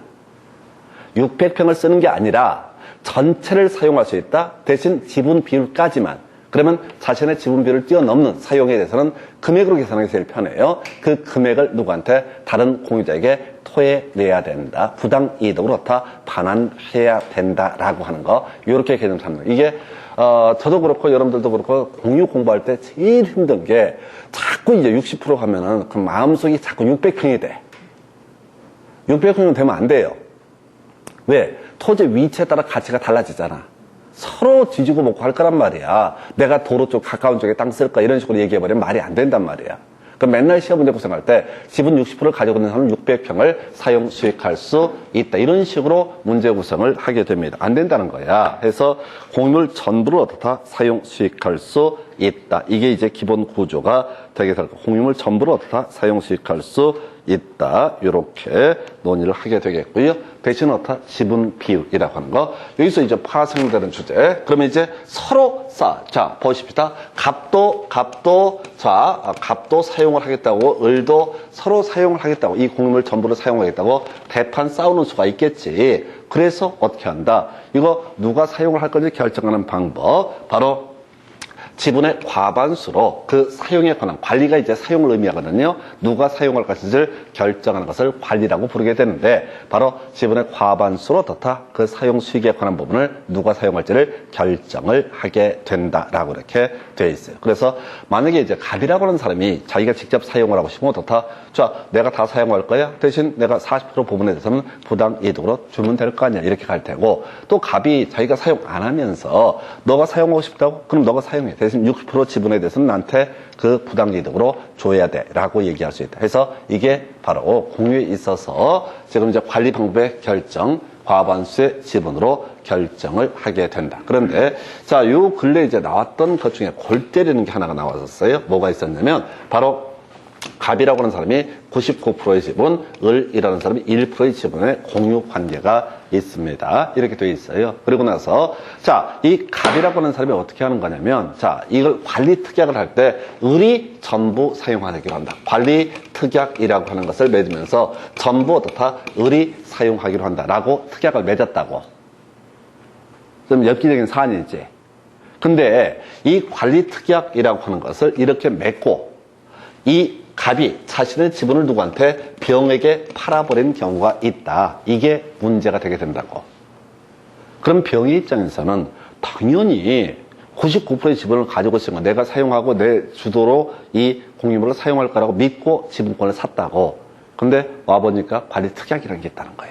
600평을 쓰는 게 아니라 전체를 사용할 수 있다. 대신 지분 비율까지만. 그러면 자신의 지분 비율을 뛰어넘는 사용에 대해서는 금액으로 계산하는 게 제일 편해요. 그 금액을 누구한테? 다른 공유자에게 토해내야 된다. 부당이득으로 어떻다? 반환해야 된다라고 하는 거. 이렇게 개념 잡는 거. 이게 저도 그렇고 여러분들도 그렇고 공유 공부할 때 제일 힘든 게 자꾸 이제 60% 하면은 그 마음속이 자꾸 600평이 돼. 600평이 되면 안 돼요. 왜? 토지 위치에 따라 가치가 달라지잖아. 서로 뒤지고 먹고 할 거란 말이야. 내가 도로 쪽 가까운 쪽에 땅 쓸까 이런 식으로 얘기해버리면 말이 안 된단 말이야. 그럼 맨날 시험 문제 구성할 때 지분 60%를 가지고 있는 사람은 600평을 사용 수익할 수 있다. 이런 식으로 문제 구성을 하게 됩니다. 안 된다는 거야. 해서 공유물 전부를 어떻다? 사용 수익할 수 있다. 이게 이제 기본 구조가 되게 될 거고 공유물 전부를 어떻다? 사용 수익할 수 있다. 이렇게 논의를 하게 되겠고요. 대신 어떻다? 지분 비율이라고 하는 거. 여기서 이제 파생되는 주제. 그러면 이제 서로 자, 보십시다. 갑도 사용을 하겠다고, 을도 서로 사용을 하겠다고, 이 공유물 전부를 사용하겠다고 대판 싸우는 수가 있겠지. 그래서 어떻게 한다? 이거 누가 사용을 할 건지 결정하는 방법. 바로 지분의 과반수로 그 사용에 관한 관리가 이제 사용을 의미하거든요. 누가 사용할 것인지를 결정하는 것을 관리라고 부르게 되는데 바로 지분의 과반수로 어떻다? 그 사용 수익에 관한 부분을 누가 사용할지를 결정을 하게 된다라고 이렇게 되어 있어요. 그래서 만약에 이제 갑이라고 하는 사람이 자기가 직접 사용을 하고 싶으면 어떻다? 자, 내가 다 사용할 거야. 대신 내가 40% 부분에 대해서는 부당 이득으로 주면 될 거 아니야. 이렇게 갈 테고 또 갑이 자기가 사용 안 하면서 너가 사용하고 싶다고? 그럼 너가 사용해. 대신 60% 지분에 대해서는 나한테 그 부당이득으로 줘야 돼 라고 얘기할 수 있다. 그래서 이게 바로 공유에 있어서 지금 이제 관리 방법의 결정, 과반수의 지분으로 결정을 하게 된다. 그런데 자, 요 근래 이제 나왔던 것 중에 골 때리는 게 하나가 나왔었어요. 뭐가 있었냐면 바로 갑이라고 하는 사람이 99%의 지분, 을이라는 사람이 1%의 지분의 공유 관계가 있습니다. 이렇게 되어 있어요. 그리고 나서 자, 이 갑이라고 하는 사람이 어떻게 하는 거냐면 자, 이걸 관리 특약을 할 때 을이 전부 사용하기로 한다. 관리 특약이라고 하는 것을 맺으면서 전부 어떻다? 을이 사용하기로 한다라고 특약을 맺었다고. 좀 엽기적인 사안이지. 근데 이 관리 특약이라고 하는 것을 이렇게 맺고 이 갑이 자신의 지분을 누구한테 병에게 팔아버린 경우가 있다. 이게 문제가 되게 된다고. 그럼 병의 입장에서는 당연히 99%의 지분을 가지고 있으면 내가 사용하고 내 주도로 이 공유물을 사용할 거라고 믿고 지분권을 샀다고. 근데 와보니까 관리특약이라는 게 있다는 거야.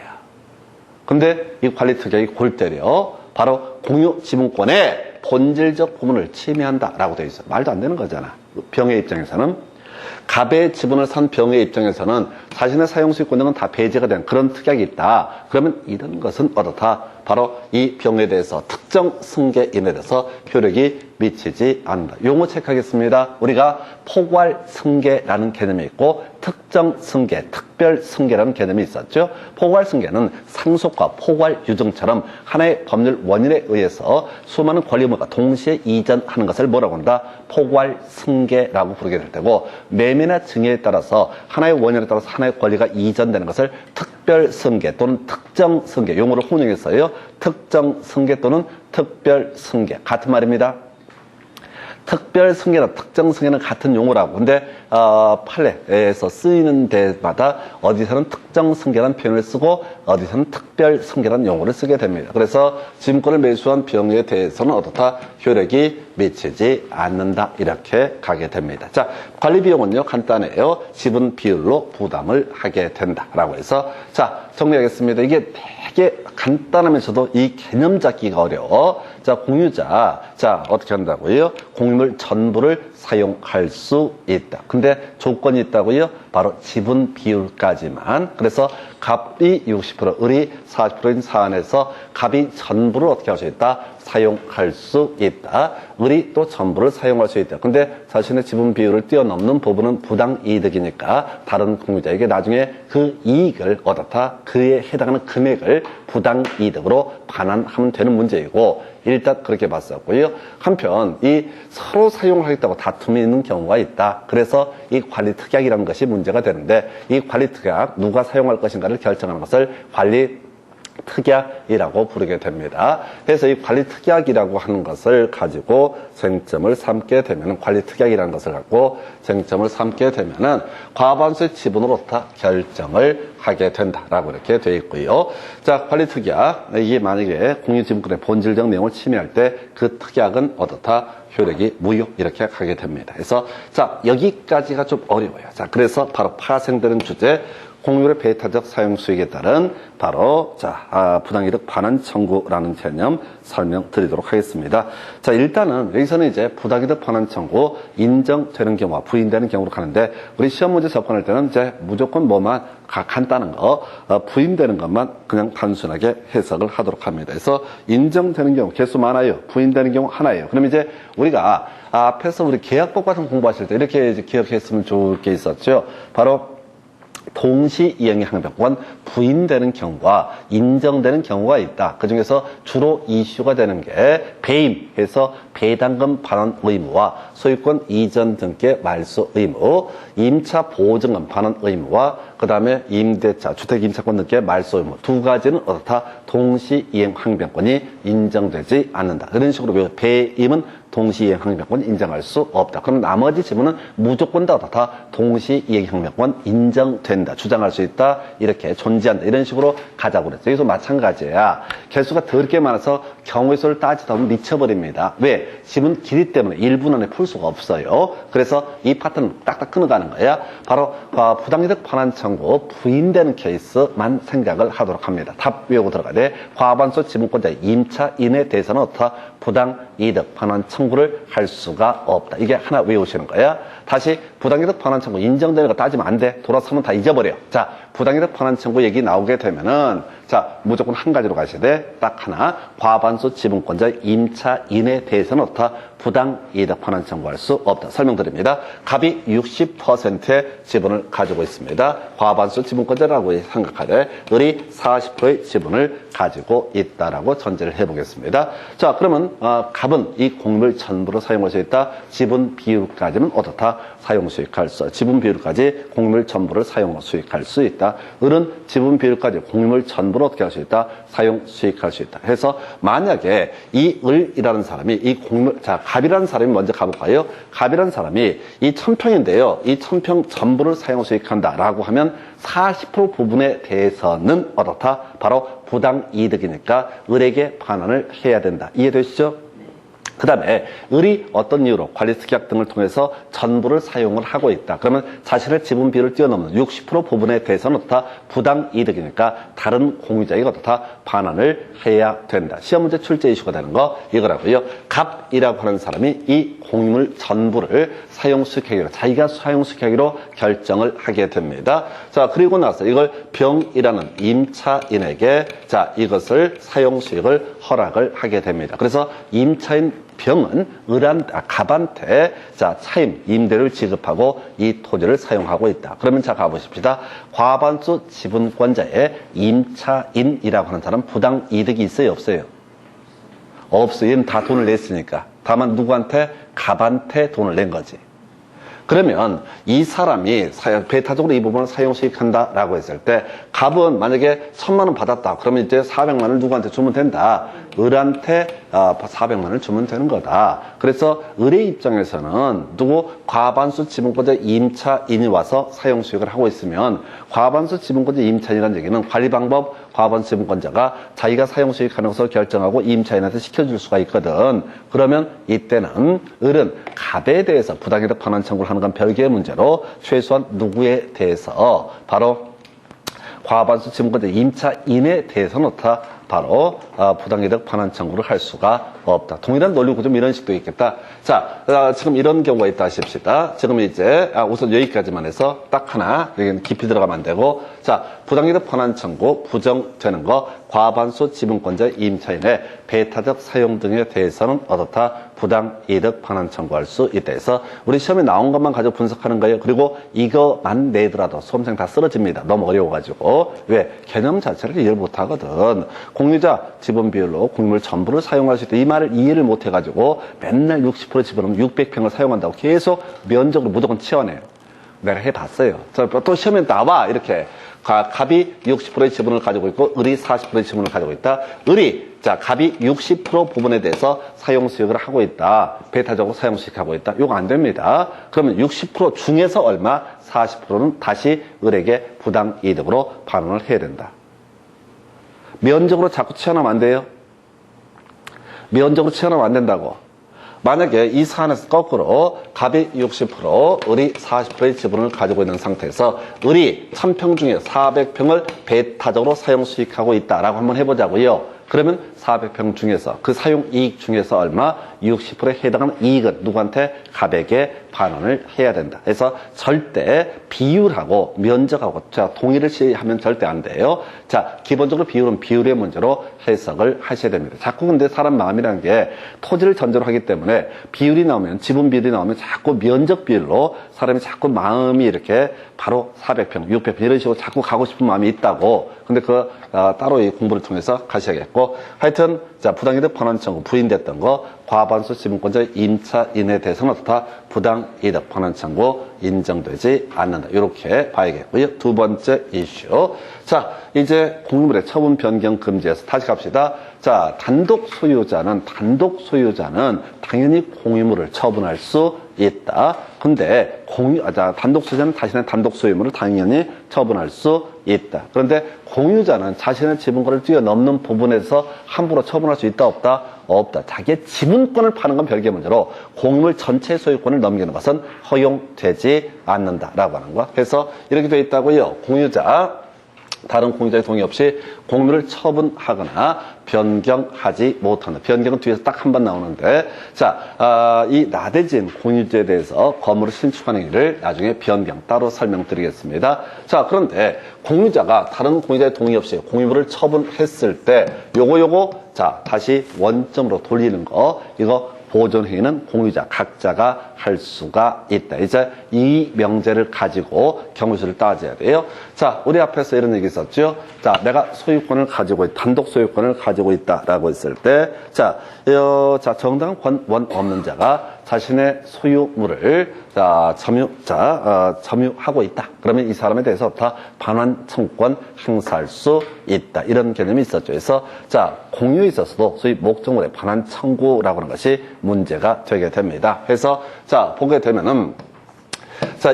근데 이 관리특약이 골 때려 바로 공유 지분권의 본질적 부분을 침해한다라고 되어 있어. 말도 안 되는 거잖아. 병의 입장에서는. 갑의 지분을 산 병의 입장에서는 자신의 사용수익권 등은 다 배제가 된 그런 특약이 있다. 그러면 이런 것은 어떻다? 바로 이 병에 대해서 특정 승계인에 대해서 효력이 미치지 않는다. 용어 체크하겠습니다. 우리가 포괄 승계라는 개념이 있고 특정 승계, 특별 승계라는 개념이 있었죠. 포괄 승계는 상속과 포괄 유증처럼 하나의 법률 원인에 의해서 수많은 권리물과 동시에 이전하는 것을 뭐라고 한다? 포괄 승계라고 부르게 될 테고, 매매나 증여에 따라서 하나의 원인에 따라서 하나의 권리가 이전되는 것을 특별 승계 또는 특정 승계, 용어를 혼용했어요. 특정 승계 또는 특별 승계, 같은 말입니다. 특별 승계나 특정 승계는 같은 용어라고. 근데 판례에서 쓰이는 데마다 어디서는 특정 승계라는 표현을 쓰고 어디서는 특별 승계라는 용어를 쓰게 됩니다. 그래서 지분권을 매수한 병에 대해서는 어떻다? 효력이 미치지 않는다. 이렇게 가게 됩니다. 자, 관리 비용은요 간단해요. 지분 비율로 부담을 하게 된다라고 해서, 자, 정리하겠습니다. 이게 되게 간단하면서도 이 개념 잡기가 어려워. 자, 공유자, 자, 어떻게 한다고요? 공유물 전부를 사용할 수 있다. 근데 조건이 있다고요? 바로 지분 비율까지만. 그래서 갑이 60%, 을이 40%인 사안에서 갑이 전부를 어떻게 할 수 있다? 사용할 수 있다. 을이 또 전부를 사용할 수 있다. 근데 자신의 지분 비율을 뛰어넘는 부분은 부당 이득이니까 다른 공유자에게 나중에 그 이익을 얻었다. 그에 해당하는 금액을 부당 이득으로 반환하면 되는 문제이고, 일단 그렇게 봤었고요. 한편 이 서로 사용하겠다고 다툼이 있는 경우가 있다. 그래서 이 관리특약이라는 것이 문제가 되는데, 이 관리특약 누가 사용할 것인가를 결정하는 것을 관리특약이라고 부르게 됩니다. 그래서 이 관리특약이라고 하는 것을 가지고 쟁점을 삼게 되면, 관리특약이라는 것을 갖고 쟁점을 삼게 되면은 과반수의 지분으로 다 결정을 하게 된다라고 이렇게 되어 있고요. 자, 관리특약, 이게 만약에 공유지분권의 본질적 내용을 침해할 때 그 특약은 어떻다? 효력이 무효, 이렇게 가게 됩니다. 그래서 자, 여기까지가 좀 어려워요. 자, 그래서 바로 파생되는 주제, 공유물의 배타적 사용 수익에 따른 바로 부당이득 반환 청구라는 개념 설명드리도록 하겠습니다. 자, 일단은 여기서는 이제 부당이득 반환 청구 인정되는 경우와 부인되는 경우로 가는데, 우리 시험 문제 접근할 때는 이제 무조건 뭐만 간단한 거 부인되는 것만 그냥 단순하게 해석을 하도록 합니다. 그래서 인정되는 경우 개수 많아요. 부인되는 경우 하나예요. 그럼 이제 우리가 앞에서 우리 계약법 같은 거 공부하실 때 이렇게 이제 기억했으면 좋을 게 있었죠. 바로 동시 이행의 항변권 부인되는 경우와 인정되는 경우가 있다. 그 중에서 주로 이슈가 되는 게 배임해서 배당금 반환 의무와 소유권 이전 등의 말소 의무, 임차 보증금 반환 의무와 그 다음에 임대차, 주택 임차권 등의 말소 의무, 두 가지는 어떻다? 동시 이행 항변권이 인정되지 않는다. 그런 식으로 배임은 동시이행 항변권 인정할 수 없다. 그럼 나머지 지분은 무조건 다 어떻다? 동시이행 항변권 인정된다. 주장할 수 있다. 이렇게 존재한다. 이런 식으로 가자고 그랬죠. 여기서 마찬가지야. 개수가 더럽게 많아서 경우의 수를 따지다 보면 미쳐버립니다. 왜? 지분 길이 때문에 1분 안에 풀 수가 없어요. 그래서 이 파트는 딱딱 끊어가는 거야. 바로 부당이득 반환 청구 부인되는 케이스만 생각을 하도록 합니다. 답 외우고 들어가야 돼. 과반수 지분권자의 임차인에 대해서는 어떻다? 부당이득 반환 청구를 할 수가 없다. 이게 하나 외우시는 거야. 다시 부당이득 반환 청구 인정되는 거 따지면 안 돼. 돌아서면 다 잊어버려. 자, 부당이득 반환 청구 얘기 나오게 되면은, 자, 무조건 한 가지로 가셔야 돼. 딱 하나. 과반수 지분권자 임차인에 대해서는 어떻다? 부당이득 반환 청구할 수 없다. 설명드립니다. 갑이 60%의 지분을 가지고 있습니다. 과반수 지분권자라고 생각하되 을이 40%의 지분을 가지고 있다라고 전제를 해보겠습니다. 자, 그러면 갑은 이 공유물 전부로 사용할 수 있다. 지분 비율까지는 어떻다? 사용 수익할 수, 지분 비율까지 공유물 전부를 사용 수익할 수 있다. 을은 지분 비율까지 공유물 전부를 전부를 어떻게 할 수 있다? 사용 수익할 수 있다. 해서 만약에 이 을이라는 사람이 이 공물, 자, 갑이라는 사람이 먼저 가볼까요? 갑이라는 사람이 이 1000평인데요. 이 1000평 전부를 사용 수익한다라고 하면 40% 부분에 대해서는 어떻다? 바로 부당이득이니까 을에게 반환을 해야 된다. 이해되시죠? 그 다음에 을이 어떤 이유로 관리특약 등을 통해서 전부를 사용을 하고 있다. 그러면 자신의 지분 비율을 뛰어넘는 60% 부분에 대해서는 어떻다? 부당이득이니까 다른 공유자에게 어떻다? 반환을 해야 된다. 시험 문제 출제 이슈가 되는 거 이거라고요. 갑이라고 하는 사람이 이 공유물 전부를 사용수익하기로, 자기가 사용수익하기로 결정을 하게 됩니다. 자, 그리고 나서 이걸 병이라는 임차인에게 자, 이것을 사용수익을 허락을 하게 됩니다. 그래서 임차인 병은 갑한테 자, 차임, 임대를 지급하고 이 토지를 사용하고 있다. 그러면 자, 가보십시다. 과반수 지분권자의 임차인이라고 하는 사람은 부당 이득이 있어요, 없어요? 없어요. 얘는 다 돈을 냈으니까. 다만 누구한테? 갑한테 돈을 낸 거지. 그러면 이 사람이 배타적으로 이 부분을 사용 수익한다라고 했을 때 갑은 만약에 1000만 원 받았다. 그러면 이제 400만 원을 누구한테 주면 된다. 을한테 400만 원을 주면 되는 거다. 그래서 을의 입장에서는 누구 과반수 지분권자 임차인이 와서 사용 수익을 하고 있으면 과반수 지분권자 임차인이라는 얘기는 관리 방법 과반수 지분권자가 자기가 사용 수익하는 것을 결정하고 임차인한테 시켜줄 수가 있거든. 그러면 이때는 을은 갑에 대해서 부당이득 반환 청구를 하는 건 별개의 문제로 최소한 누구에 대해서 바로 과반수 지분권자 임차인에 대해서는 어떻다? 바로 부당이득 반환 청구를 할 수가 없다. 동일한 논리 구조 이런 식도 있겠다. 자, 지금 이런 경우가 있다 하십시다. 지금 이제 우선 여기까지만 해서 딱 하나, 여기는 깊이 들어가면 안 되고, 자, 부당이득 반환 청구 부정되는 거 과반수 지분권자 임차인의 배타적 사용 등에 대해서는 어떻다? 부당이득 반환 청구할 수 있다 해서 우리 시험에 나온 것만 가지고 분석하는 거예요. 그리고 이거만 내더라도 수험생 다 쓰러집니다. 너무 어려워가지고. 왜? 개념 자체를 이해를 못하거든. 공유자 지분 비율로 공유물 전부를 사용할 수 있다. 이 말을 이해를 못해가지고 맨날 60% 지분은 600평을 사용한다고 계속 면적으로 무조건 치워내요. 내가 해봤어요. 또 시험에 나와 이렇게 갑이 60%의 지분을 가지고 있고 을이 40%의 지분을 가지고 있다. 갑이 60% 부분에 대해서 사용 수익을 하고 있다. 배타적으로 사용 수익하고 있다. 이거 안 됩니다. 그러면 60% 중에서 얼마? 40%는 다시 을에게 부당 이득으로 반환을 해야 된다. 면적으로 자꾸 치워나면 안 돼요. 면적으로 치워나면 안 된다고. 만약에 이 사안에서 거꾸로 갑이 60%, 을이 40%의 지분을 가지고 있는 상태에서 을이 1000평 중에 400평을 배타적으로 사용 수익하고 있다라고 한번 해보자고요. 그러면 400평 중에서 그 사용 이익 중에서 얼마? 60%에 해당하는 이익은 누구한테? 갑에게 반환을 해야 된다. 그래서 절대 비율하고 면적하고 자, 동의를 하면 절대 안 돼요. 자, 기본적으로 비율은 비율의 문제로 해석을 하셔야 됩니다. 자꾸 근데 사람 마음이라는 게 토지를 전제로 하기 때문에 비율이 나오면 지분 비율이 나오면 자꾸 면적 비율로 사람이 자꾸 마음이 이렇게 바로 400평, 600평 이런 식으로 자꾸 가고 싶은 마음이 있다고. 근데 따로 이 공부를 통해서 가셔야겠고 하여튼 자, 부당이득 반환 청구 부인됐던 거 과반수 지분권자 임차인에 대해서는 어떻다? 부당이득 반환 청구 인정되지 않는다. 이렇게 봐야겠고요. 두 번째 이슈. 자, 이제 공유물의 처분 변경 금지에서 다시 갑시다. 자, 단독 소유자는 당연히 공유물을 처분할 수 있다. 근데 단독 소유자는 자신의 단독 소유물을 당연히 처분할 수 있다. 그런데 공유자는 자신의 지분권을 뛰어넘는 부분에서 함부로 처분할 수 있다, 없다? 없다. 자기의 지분권을 파는 건 별개의 문제로 공유물 전체 소유권을 넘기는 것은 허용되지 않는다라고 하는 거. 그래서 이렇게 되어 있다고요. 다른 공유자의 동의 없이 공유물을 처분하거나 변경하지 못한다. 변경은 뒤에서 딱 한 번 나오는데, 자, 이 나대진 공유주에 대해서 건물을 신축하는 일을 나중에 변경 따로 설명드리겠습니다. 자, 그런데 공유자가 다른 공유자의 동의 없이 공유물을 처분했을 때 자, 다시 원점으로 돌리는 거, 이거 보존행위는 공유자 각자가 할 수가 있다. 이제 이 명제를 가지고 경우수를 따져야 돼요. 자, 우리 앞에서 이런 얘기 있었죠. 자, 내가 소유권을 가지고 단독 소유권을 가지고 있다라고 했을 때, 자, 정당한 원 없는 자가 자신의 소유물을 점유하고 있다. 그러면 이 사람에 대해서부터 반환 청구권 행사할 수 있다. 이런 개념이 있었죠. 그래서 공유에 있어서도 소위 목적물의 반환 청구라고 하는 것이 문제가 되게 됩니다. 그래서 보게 되면은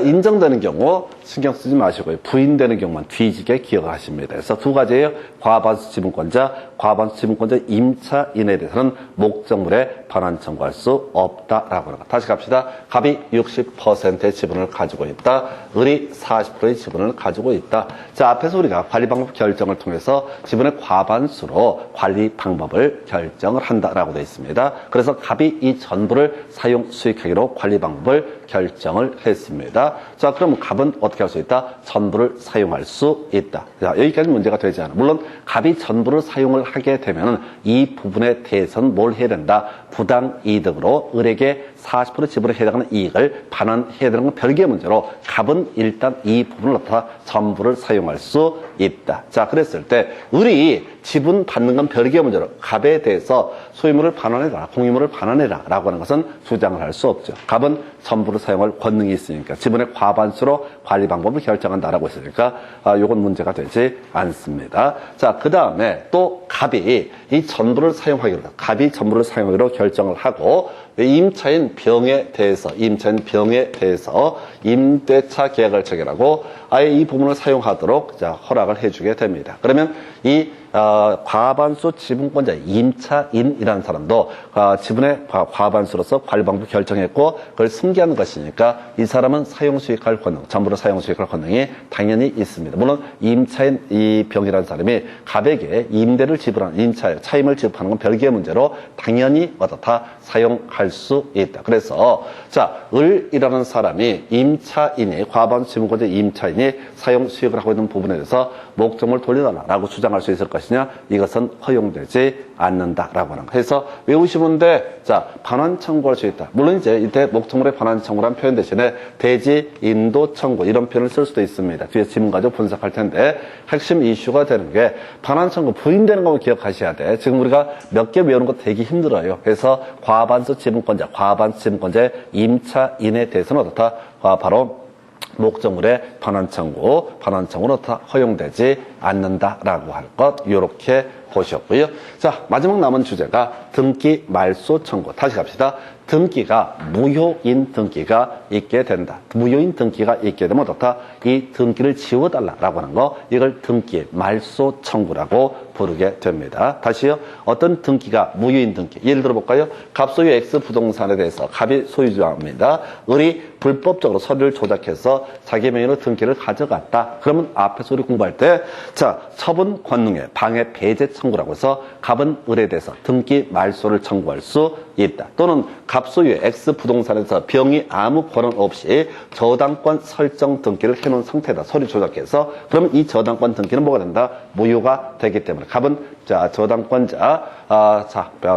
인정되는 경우 신경 쓰지 마시고요. 부인되는 경우만 뒤지게 기억하십니다. 그래서 두 가지예요. 과반수 지분권자, 과반수 지분권자 임차인에 대해서는 목적물에 반환 청구할 수 없다라고 하는 것. 다시 갑시다. 갑이 60%의 지분을 가지고 있다. 을이 40%의 지분을 가지고 있다. 앞에서 우리가 관리 방법 결정을 통해서 지분의 과반수로 관리 방법을 결정을 한다라고 되어 있습니다. 그래서 갑이 이 전부를 사용 수익하기로 관리 방법을 결정을 했습니다. 그럼 갑은 어떻게 할 수 있다? 전부를 사용할 수 있다. 여기까지 문제가 되지 않아. 물론 갑이 전부를 사용을 하게 되면 이 부분에 대해서는 뭘 해야 된다? 부당 이득으로 을에게 40% 지분에 해당하는 이익을 반환해야 되는 건 별개의 문제로 갑은 일단 이 부분을 갖다 전부를 사용할 수 있다. 그랬을 때 을이 지분 받는 건 별개의 문제로 갑에 대해서 소유물을 반환해라, 공유물을 반환해라 라고 하는 것은 주장을 할 수 없죠. 갑은 전부를 사용할 권능이 있으니까 지분의 과반수로 관리 방법을 결정한다라고 했으니까 이건 문제가 되지 않습니다. 그 다음에 또 갑이 이 전부를 사용하기로 결정을 하고 임차인 병에 대해서 임대차 계약을 체결하고 아예 이 부분을 사용하도록 허락을 해주게 됩니다. 그러면 이 과반수 지분권자 임차인이라는 사람도 지분의 과반수로서 관리 방법을 결정했고 그걸 승계하는 것이니까 이 사람은 사용 수익할 권능, 전부를 사용 수익할 권능이 당연히 있습니다. 물론 임차인 이 병이라는 사람이 갑에게 임대를 지불하는 차임을 지불하는 건 별개의 문제로 당연히 다 사용할 수 있다. 그래서 을이라는 사람이 과반수 지분권자 임차인이 사용 수익을 하고 있는 부분에 대해서 목적물을 돌려달라고 주장할 수 있을 것이냐? 이것은 허용되지 않는다라고 하는 거. 그래서 외우시면 돼. 반환 청구할 수 있다. 물론 이때 목적물의 반환 청구라는 표현 대신에 대지 인도 청구 이런 표현을 쓸 수도 있습니다. 뒤에 지문 가지고 분석할 텐데 핵심 이슈가 되는 게 반환 청구 부인되는 거 기억하셔야 돼. 지금 우리가 몇 개 외우는 거 되게 힘들어요. 그래서 과반수 지분권자의 임차인에 대해서는 어떻다? 바로 목적물의 반환 청구로 다 허용되지 않는다라고 할 것, 이렇게 보셨고요. 마지막 남은 주제가 등기 말소 청구. 다시 갑시다. 등기가 무효인 등기가 있게 된다. 무효인 등기가 있게 되면 어떻다? 이 등기를 지워달라라고 하는 거, 이걸 등기 말소 청구라고 부르게 됩니다. 다시요. 어떤 등기가 무효인 등기. 예를 들어 볼까요? 갑소유 X 부동산에 대해서 갑이 소유자입니다. 을이 불법적으로 서류를 조작해서 자기 명의로 등기를 가져갔다. 그러면 앞에서 우리 공부할 때 처분 권능의 방해 배제 청구라고 해서 갑은 을에 대해서 등기 말소를 청구할 수 있다. 또는 갑소유 X 부동산에서 병이 아무 권한 없이 저당권 설정 등기를 해놓은 상태다. 서류 조작해서. 그러면 이 저당권 등기는 뭐가 된다? 무효가 되기 때문에 갑은 저당권자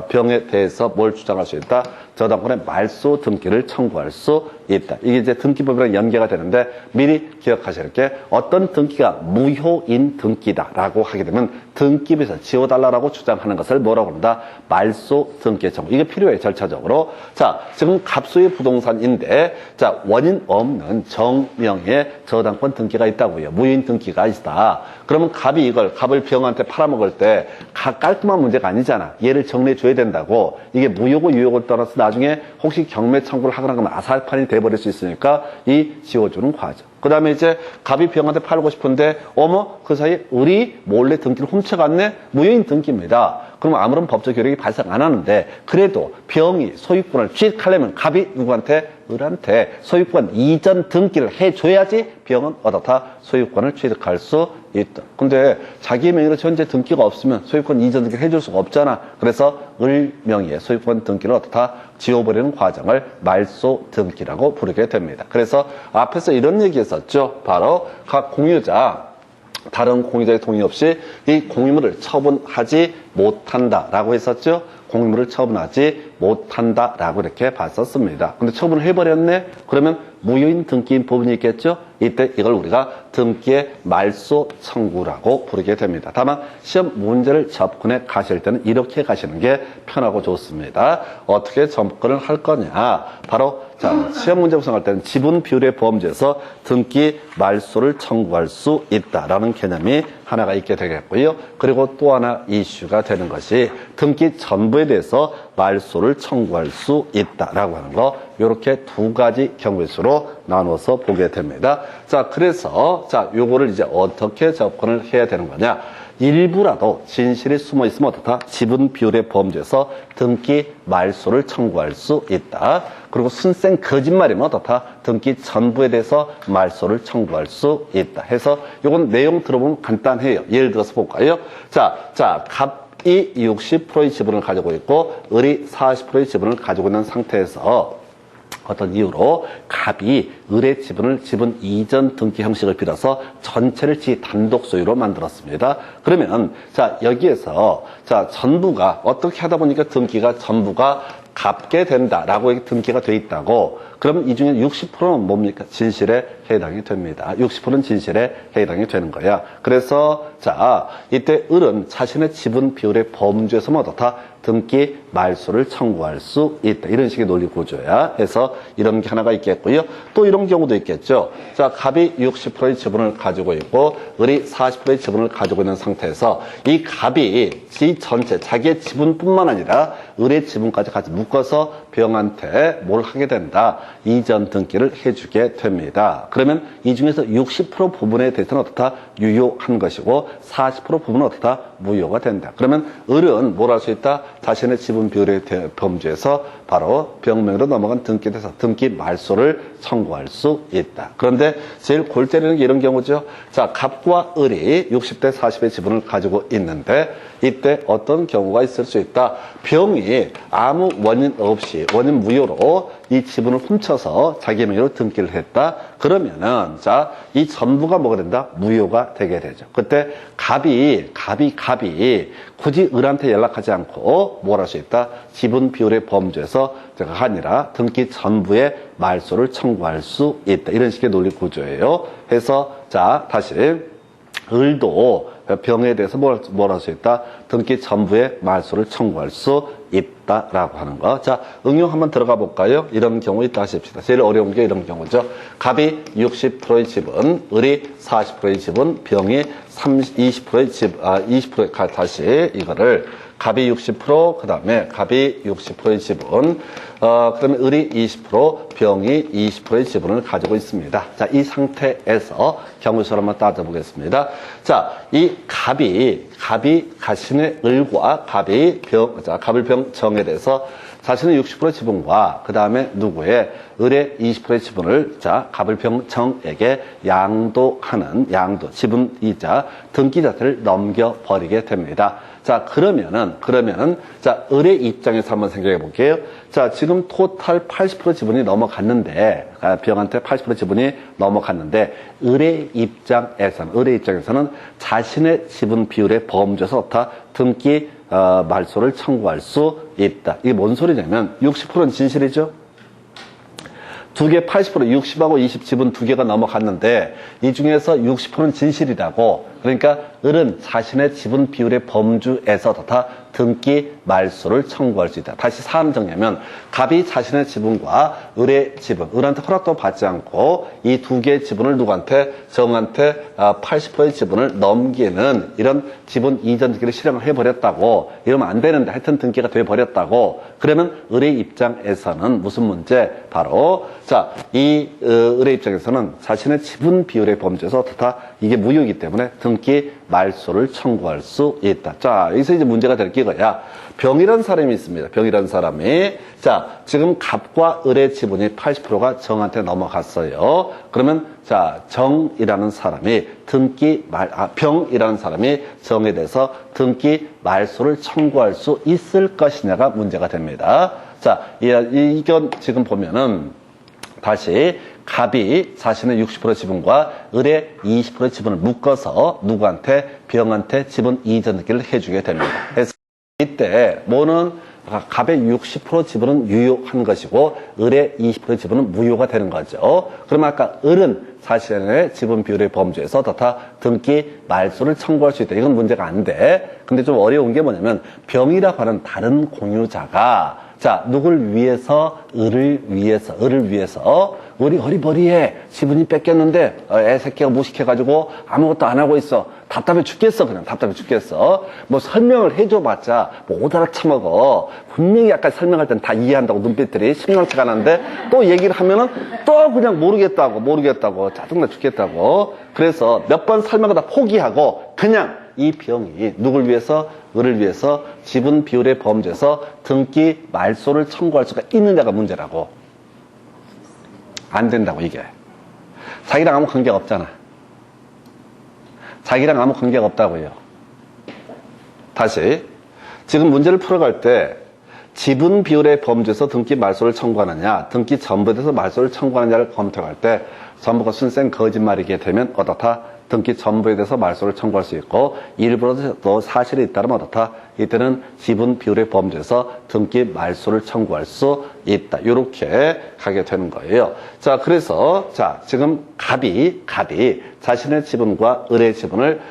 병에 대해서 뭘 주장할 수 있다? 저당권의 말소 등기를 청구할 수 있다. 이게 이제 등기법이랑 연계가 되는데 미리 기억하셔야 게 어떤 등기가 무효인 등기다라고 하게 되면 등기부에서 지워달라고 주장하는 것을 뭐라고 합니다? 말소 등기 청구. 이게 필요해요, 절차적으로. 지금 갑소유 부동산인데 원인 없는 정명의 저당권 등기가 있다고요. 무효인 등기가 있다. 그러면 갑을 병한테 팔아먹을 때 깔끔한 문제가 아니잖아. 얘를 정리해 줘야 된다고. 이게 무효고 유효를 떠나서 나중에 혹시 경매 청구를 하거나 하면 아살판이 돼버릴 수 있으니까 이 지워주는 과정. 그 다음에 이제 갑이 병한테 팔고 싶은데 그 사이에 을이 몰래 등기를 훔쳐갔네? 무효인 등기입니다. 그러면 아무런 법적 효력이 발생 안 하는데 그래도 병이 소유권을 취득하려면 갑이 누구한테? 을한테 소유권 이전 등기를 해줘야지 병은 어떻다? 소유권을 취득할 수 있다. 근데 자기 명의로 현재 등기가 없으면 소유권 이전 등기를 해줄 수가 없잖아. 그래서 을 명의의 소유권 등기를 어떻다? 지워버리는 과정을 말소 등기라고 부르게 됩니다. 그래서 앞에서 이런 얘기 했었죠. 바로 각 공유자 다른 공유자의 동의 없이 이 공유물을 처분하지 못한다라고 했었죠. 공유물을 처분하지 못한다라고 이렇게 봤었습니다. 근데 처분을 해버렸네? 그러면 무효인 등기인 부분이 있겠죠? 이때 이걸 우리가 등기의 말소 청구라고 부르게 됩니다. 다만 시험 문제를 접근해 가실 때는 이렇게 가시는 게 편하고 좋습니다. 어떻게 접근을 할 거냐? 바로 자, 시험 문제 구성할 때는 지분 비율의 보험제에서 등기 말소를 청구할 수 있다라는 개념이 하나가 있게 되겠고요. 그리고 또 하나 이슈가 되는 것이 등기 전부에 대해서 말소를 청구할 수 있다라고 하는 거, 이렇게 두 가지 경우의 수로 나눠서 보게 됩니다. 자, 그래서 자, 요거를 이제 어떻게 접근을 해야 되는 거냐? 일부라도 진실이 숨어 있으면 어떻다? 지분 비율의 보험제에서 등기 말소를 청구할 수 있다. 그리고 순생 거짓말이면 어떻다? 등기 전부에 대해서 말소를 청구할 수 있다. 해서 요건 내용 들어보면 간단해요. 예를 들어서 볼까요? 자, 갑이 60%의 지분을 가지고 있고 을이 40%의 지분을 가지고 있는 상태에서 어떤 이유로 갑이 을의 지분을 지분 이전 등기 형식을 빌어서 전체를 지 단독 소유로 만들었습니다. 그러면 자, 여기에서 자, 전부가 어떻게 하다 보니까 등기가 전부가 갚게 된다라고 등기가 돼 있다고, 그러면 이 중에 60%는 뭡니까? 진실에 해당이 됩니다. 60%는 진실에 해당이 되는 거야. 그래서 자, 이때 을은 자신의 지분 비율의 범주에서 어떻다? 등기 말소를 청구할 수 있다. 이런 식의 논리 구조야. 해서 이런 게 하나가 있겠고요. 또 이런 경우도 있겠죠. 자, 갑이 60%의 지분을 가지고 있고 을이 40%의 지분을 가지고 있는 상태에서 이 갑이 지 전체 자기의 지분뿐만 아니라 을의 지분까지 같이 묶어서 병한테 뭘 하게 된다? 이전 등기를 해주게 됩니다. 그러면 이 중에서 60% 부분에 대해서는 어떻다? 유효한 것이고 40% 부분은 어떻다? 무효가 된다. 그러면 을은 뭘 할 수 있다? 자신의 지분 비율의 범주에서 바로 병명으로 넘어간 등기에 대해서 등기 말소를 청구할 수 있다. 그런데 제일 골 때리는 게 이런 경우죠. 자, 갑과 을이 60대 40의 지분을 가지고 있는데 이때 어떤 경우가 있을 수 있다. 병이 아무 원인 없이 원인 무효로 이 지분을 훔쳐서 자기 명의로 등기를 했다. 그러면은 자, 이 전부가 뭐가 된다? 무효가 되게 되죠. 그때 갑이 굳이 을한테 연락하지 않고 뭘 할 수 있다? 지분 비율의 범주에서 가 아니라 등기 전부의 말소를 청구할 수 있다. 이런 식의 논리 구조예요. 해서 자, 다시 을도 병에 대해서 뭘 할 수 있다? 등기 전부의 말소를 청구할 수 있다라고 하는 거. 자, 응용 한번 들어가 볼까요? 이런 경우 있다 하십시다. 제일 어려운 게 이런 경우죠. 갑이 60%의 지분, 을이 40%의 지분, 병이 20%의 지분, 20%의 다시 이거를 갑이 60%, 그 다음에 갑이 60%의 지분, 그 다음에 을이 20%, 병이 20%의 지분을 가지고 있습니다. 자, 이 상태에서 경우수를 한번 따져보겠습니다. 자, 이 갑이 자신의 을과 갑을 병 정에 대해서 자신의 60% 지분과 그 다음에 누구의 을의 20%의 지분을 자, 갑을 병 정에게 양도하는 지분이자 등기 자체를 넘겨버리게 됩니다. 자, 그러면은, 자, 을의 입장에서 한번 생각해 볼게요. 자, 지금 토탈 80% 지분이 넘어갔는데, 병한테 80% 지분이 넘어갔는데, 을의 입장에서는 자신의 지분 비율의 범주에서 등기, 말소를 청구할 수 있다. 이게 뭔 소리냐면, 60%는 진실이죠? 두 개 80%, 60하고 20 지분 두 개가 넘어갔는데 이 중에서 60%는 진실이라고. 그러니까 을은 자신의 지분 비율의 범주에서 다 등기 말소를 청구할 수 있다. 다시 사안 정리하면 갑이 자신의 지분과 을의 지분, 을한테 허락도 받지 않고 이 두 개의 지분을 누구한테? 정한테 80%의 지분을 넘기는 이런 지분 이전 등기를 실행을 해버렸다고. 이러면 안 되는데 하여튼 등기가 돼버렸다고. 그러면 을의 입장에서는 무슨 문제? 바로 자, 이 을의 입장에서는 자신의 지분 비율의 범주에서 다 이게 무효이기 때문에 등기 말소를 청구할 수 있다. 자, 여기서 이제 문제가 될 게 이거야. 병이라는 사람이 있습니다. 병이라는 사람이. 자, 지금 갑과 을의 지분이 80%가 정한테 넘어갔어요. 그러면 자, 병이라는 사람이 정에 대해서 등기 말소를 청구할 수 있을 것이냐가 문제가 됩니다. 자, 이건 지금 보면은 다시 갑이 자신의 60% 지분과 을의 20% 지분을 묶어서 누구한테? 병한테 지분 이전 등기를 해주게 됩니다. 그래서 이때 뭐는 갑의 60% 지분은 유효한 것이고 을의 20% 지분은 무효가 되는 거죠. 그러면 아까 을은 자신의 지분 비율의 범주에서 다 등기 말소를 청구할 수 있다. 이건 문제가 안 돼. 근데 좀 어려운 게 뭐냐면 병이라고 하는 다른 공유자가 자, 누굴 위해서? 을을 위해서 우리 어리버리해 지분이 뺏겼는데 애 새끼가 무식해가지고 아무것도 안 하고 있어. 답답해 죽겠어. 그냥 답답해 죽겠어. 뭐 설명을 해줘봤자 뭐 못 알아쳐먹어. 분명히 아까 설명할 땐 다 이해한다고 눈빛들이 심상치가 않은데 또 얘기를 하면은 또 그냥 모르겠다고 짜증나 죽겠다고. 그래서 몇 번 설명을 다 포기하고 그냥 이 병이 누굴 위해서? 을을 위해서 지분 비율의 범죄에서 등기 말소를 청구할 수가 있느냐가 문제라고. 안 된다고 이게. 자기랑 아무 관계가 없잖아. 자기랑 아무 관계가 없다고요. 다시 지금 문제를 풀어갈 때 지분 비율의 범죄에서 등기 말소를 청구하느냐 등기 전부에 대해서 말소를 청구하느냐를 검토할 때 전부가 순생 거짓말이게 되면 어떻다? 등기 전부에 대해서 말소를 청구할 수 있고 일부라도 사실이 있다면 어떻다? 이때는 지분 비율의 범죄에서 등기 말소를 청구할 수 있다. 이렇게 가게 되는 거예요. 자, 그래서 자 지금 갑이 자신의 지분과 을의 지분을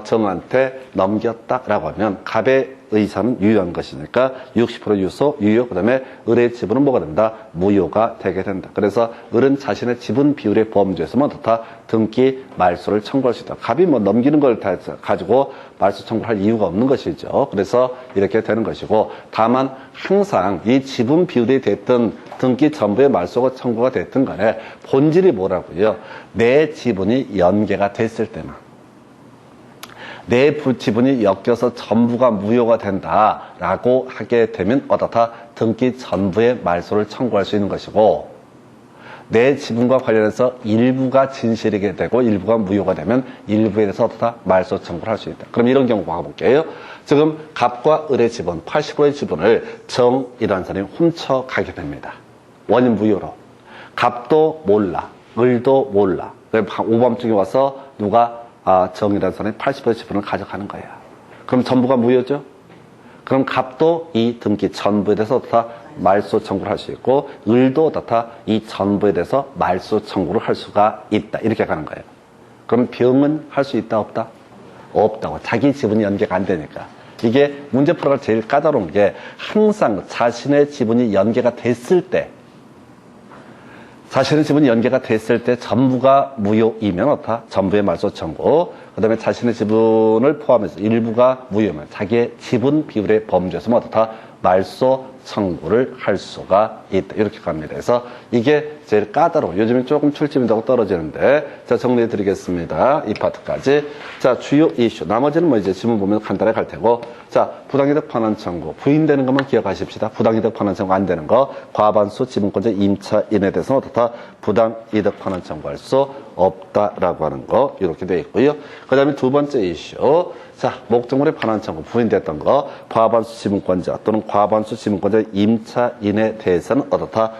정한테 넘겼다라고 하면 갑의 의사는 유효한 것이니까 60% 유소, 유효, 그 다음에 을의 지분은 뭐가 된다? 무효가 되게 된다. 그래서 을은 자신의 지분 비율의 범죄에서만 어떻다? 등기 말소를 청구할 수 있다. 갑이 뭐 넘기는 걸 다 가지고 말소 청구할 이유가 없는 것이죠. 그래서 이렇게 되는 것이고 다만 항상 이 지분 비율이 됐든 등기 전부의 말소가 청구가 됐든 간에 본질이 뭐라고요? 내 지분이 연계가 됐을 때만. 내 지분이 엮여서 전부가 무효가 된다라고 하게 되면 어떻다? 등기 전부의 말소를 청구할 수 있는 것이고 내 지분과 관련해서 일부가 진실이게 되고 일부가 무효가 되면 일부에 대해서 어떻다? 말소 청구를 할 수 있다. 그럼 이런 경우 봐볼게요. 지금 갑과 을의 지분, 80%의 지분을 정이라는 사람이 훔쳐가게 됩니다. 원인 무효로. 갑도 몰라. 을도 몰라. 오밤중에 와서 누가 정이라는 사람이 80% 지분을 가져가는 거야. 그럼 전부가 무효죠? 그럼 갑도 이 등기 전부에 대해서 어떻다? 말소 청구를 할 수 있고 을도 어떻다? 이 전부에 대해서 말소 청구를 할 수가 있다. 이렇게 가는 거예요. 그럼 병은 할 수 있다 없다? 없다고. 자기 지분이 연계가 안 되니까. 이게 문제 풀어갈 제일 까다로운 게 항상 자신의 지분이 연계가 됐을 때 자신의 지분이 연계가 됐을 때 전부가 무효이면 어떻다? 전부의 말소 청구. 그 다음에 자신의 지분을 포함해서 일부가 무효면 자기의 지분 비율의 범죄에서 어떻다? 말소 청구를 할 수가 있다. 이렇게 갑니다. 그래서 이게 제일 까다로워. 요즘에 조금 출제민도가 떨어지는데 자 정리해 드리겠습니다. 이 파트까지. 자 주요 이슈. 나머지는 뭐 이제 지문 보면 간단하게 갈 테고 자 부당이득 반환 청구. 부인되는 것만 기억하십시다. 부당이득 반환 청구 안 되는 거. 과반수 지분권자 임차인에 대해서는 어떻다? 부당이득 반환 청구할 수 없다라고 하는 거 이렇게 되어 있고요. 그 다음에 두 번째 이슈. 자, 목적물의 반환 청구 부인됐던 거 과반수 지분권자 또는 과반수 지분권자 임차인에 대해서는 어떻다?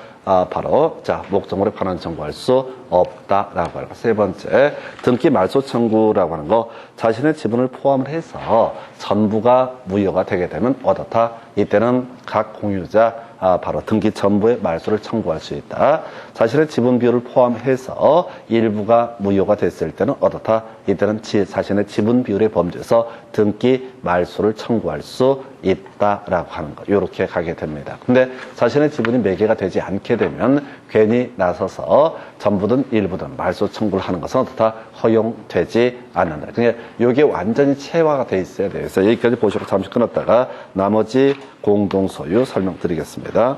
바로 자 목적물의 반환 청구할 수 없다라고 하는 거. 세 번째 등기 말소 청구라고 하는 거 자신의 지분을 포함을 해서 전부가 무효가 되게 되면 어떻다? 이때는 각 공유자 바로 등기 전부의 말소를 청구할 수 있다. 자신의 지분 비율을 포함해서 일부가 무효가 됐을 때는 어떻다? 이때는 자신의 지분 비율의 범죄에서 등기 말소를 청구할 수 있다라고 하는 거. 이렇게 가게 됩니다. 근데 자신의 지분이 매개가 되지 않게 되면 괜히 나서서 전부든 일부든 말소 청구를 하는 것은 어떻다? 허용되지 않는다. 그러니까 이게 완전히 체화가 돼 있어야 돼요. 그래서 여기까지 보시고 잠시 끊었다가 나머지 공동소유 설명드리겠습니다.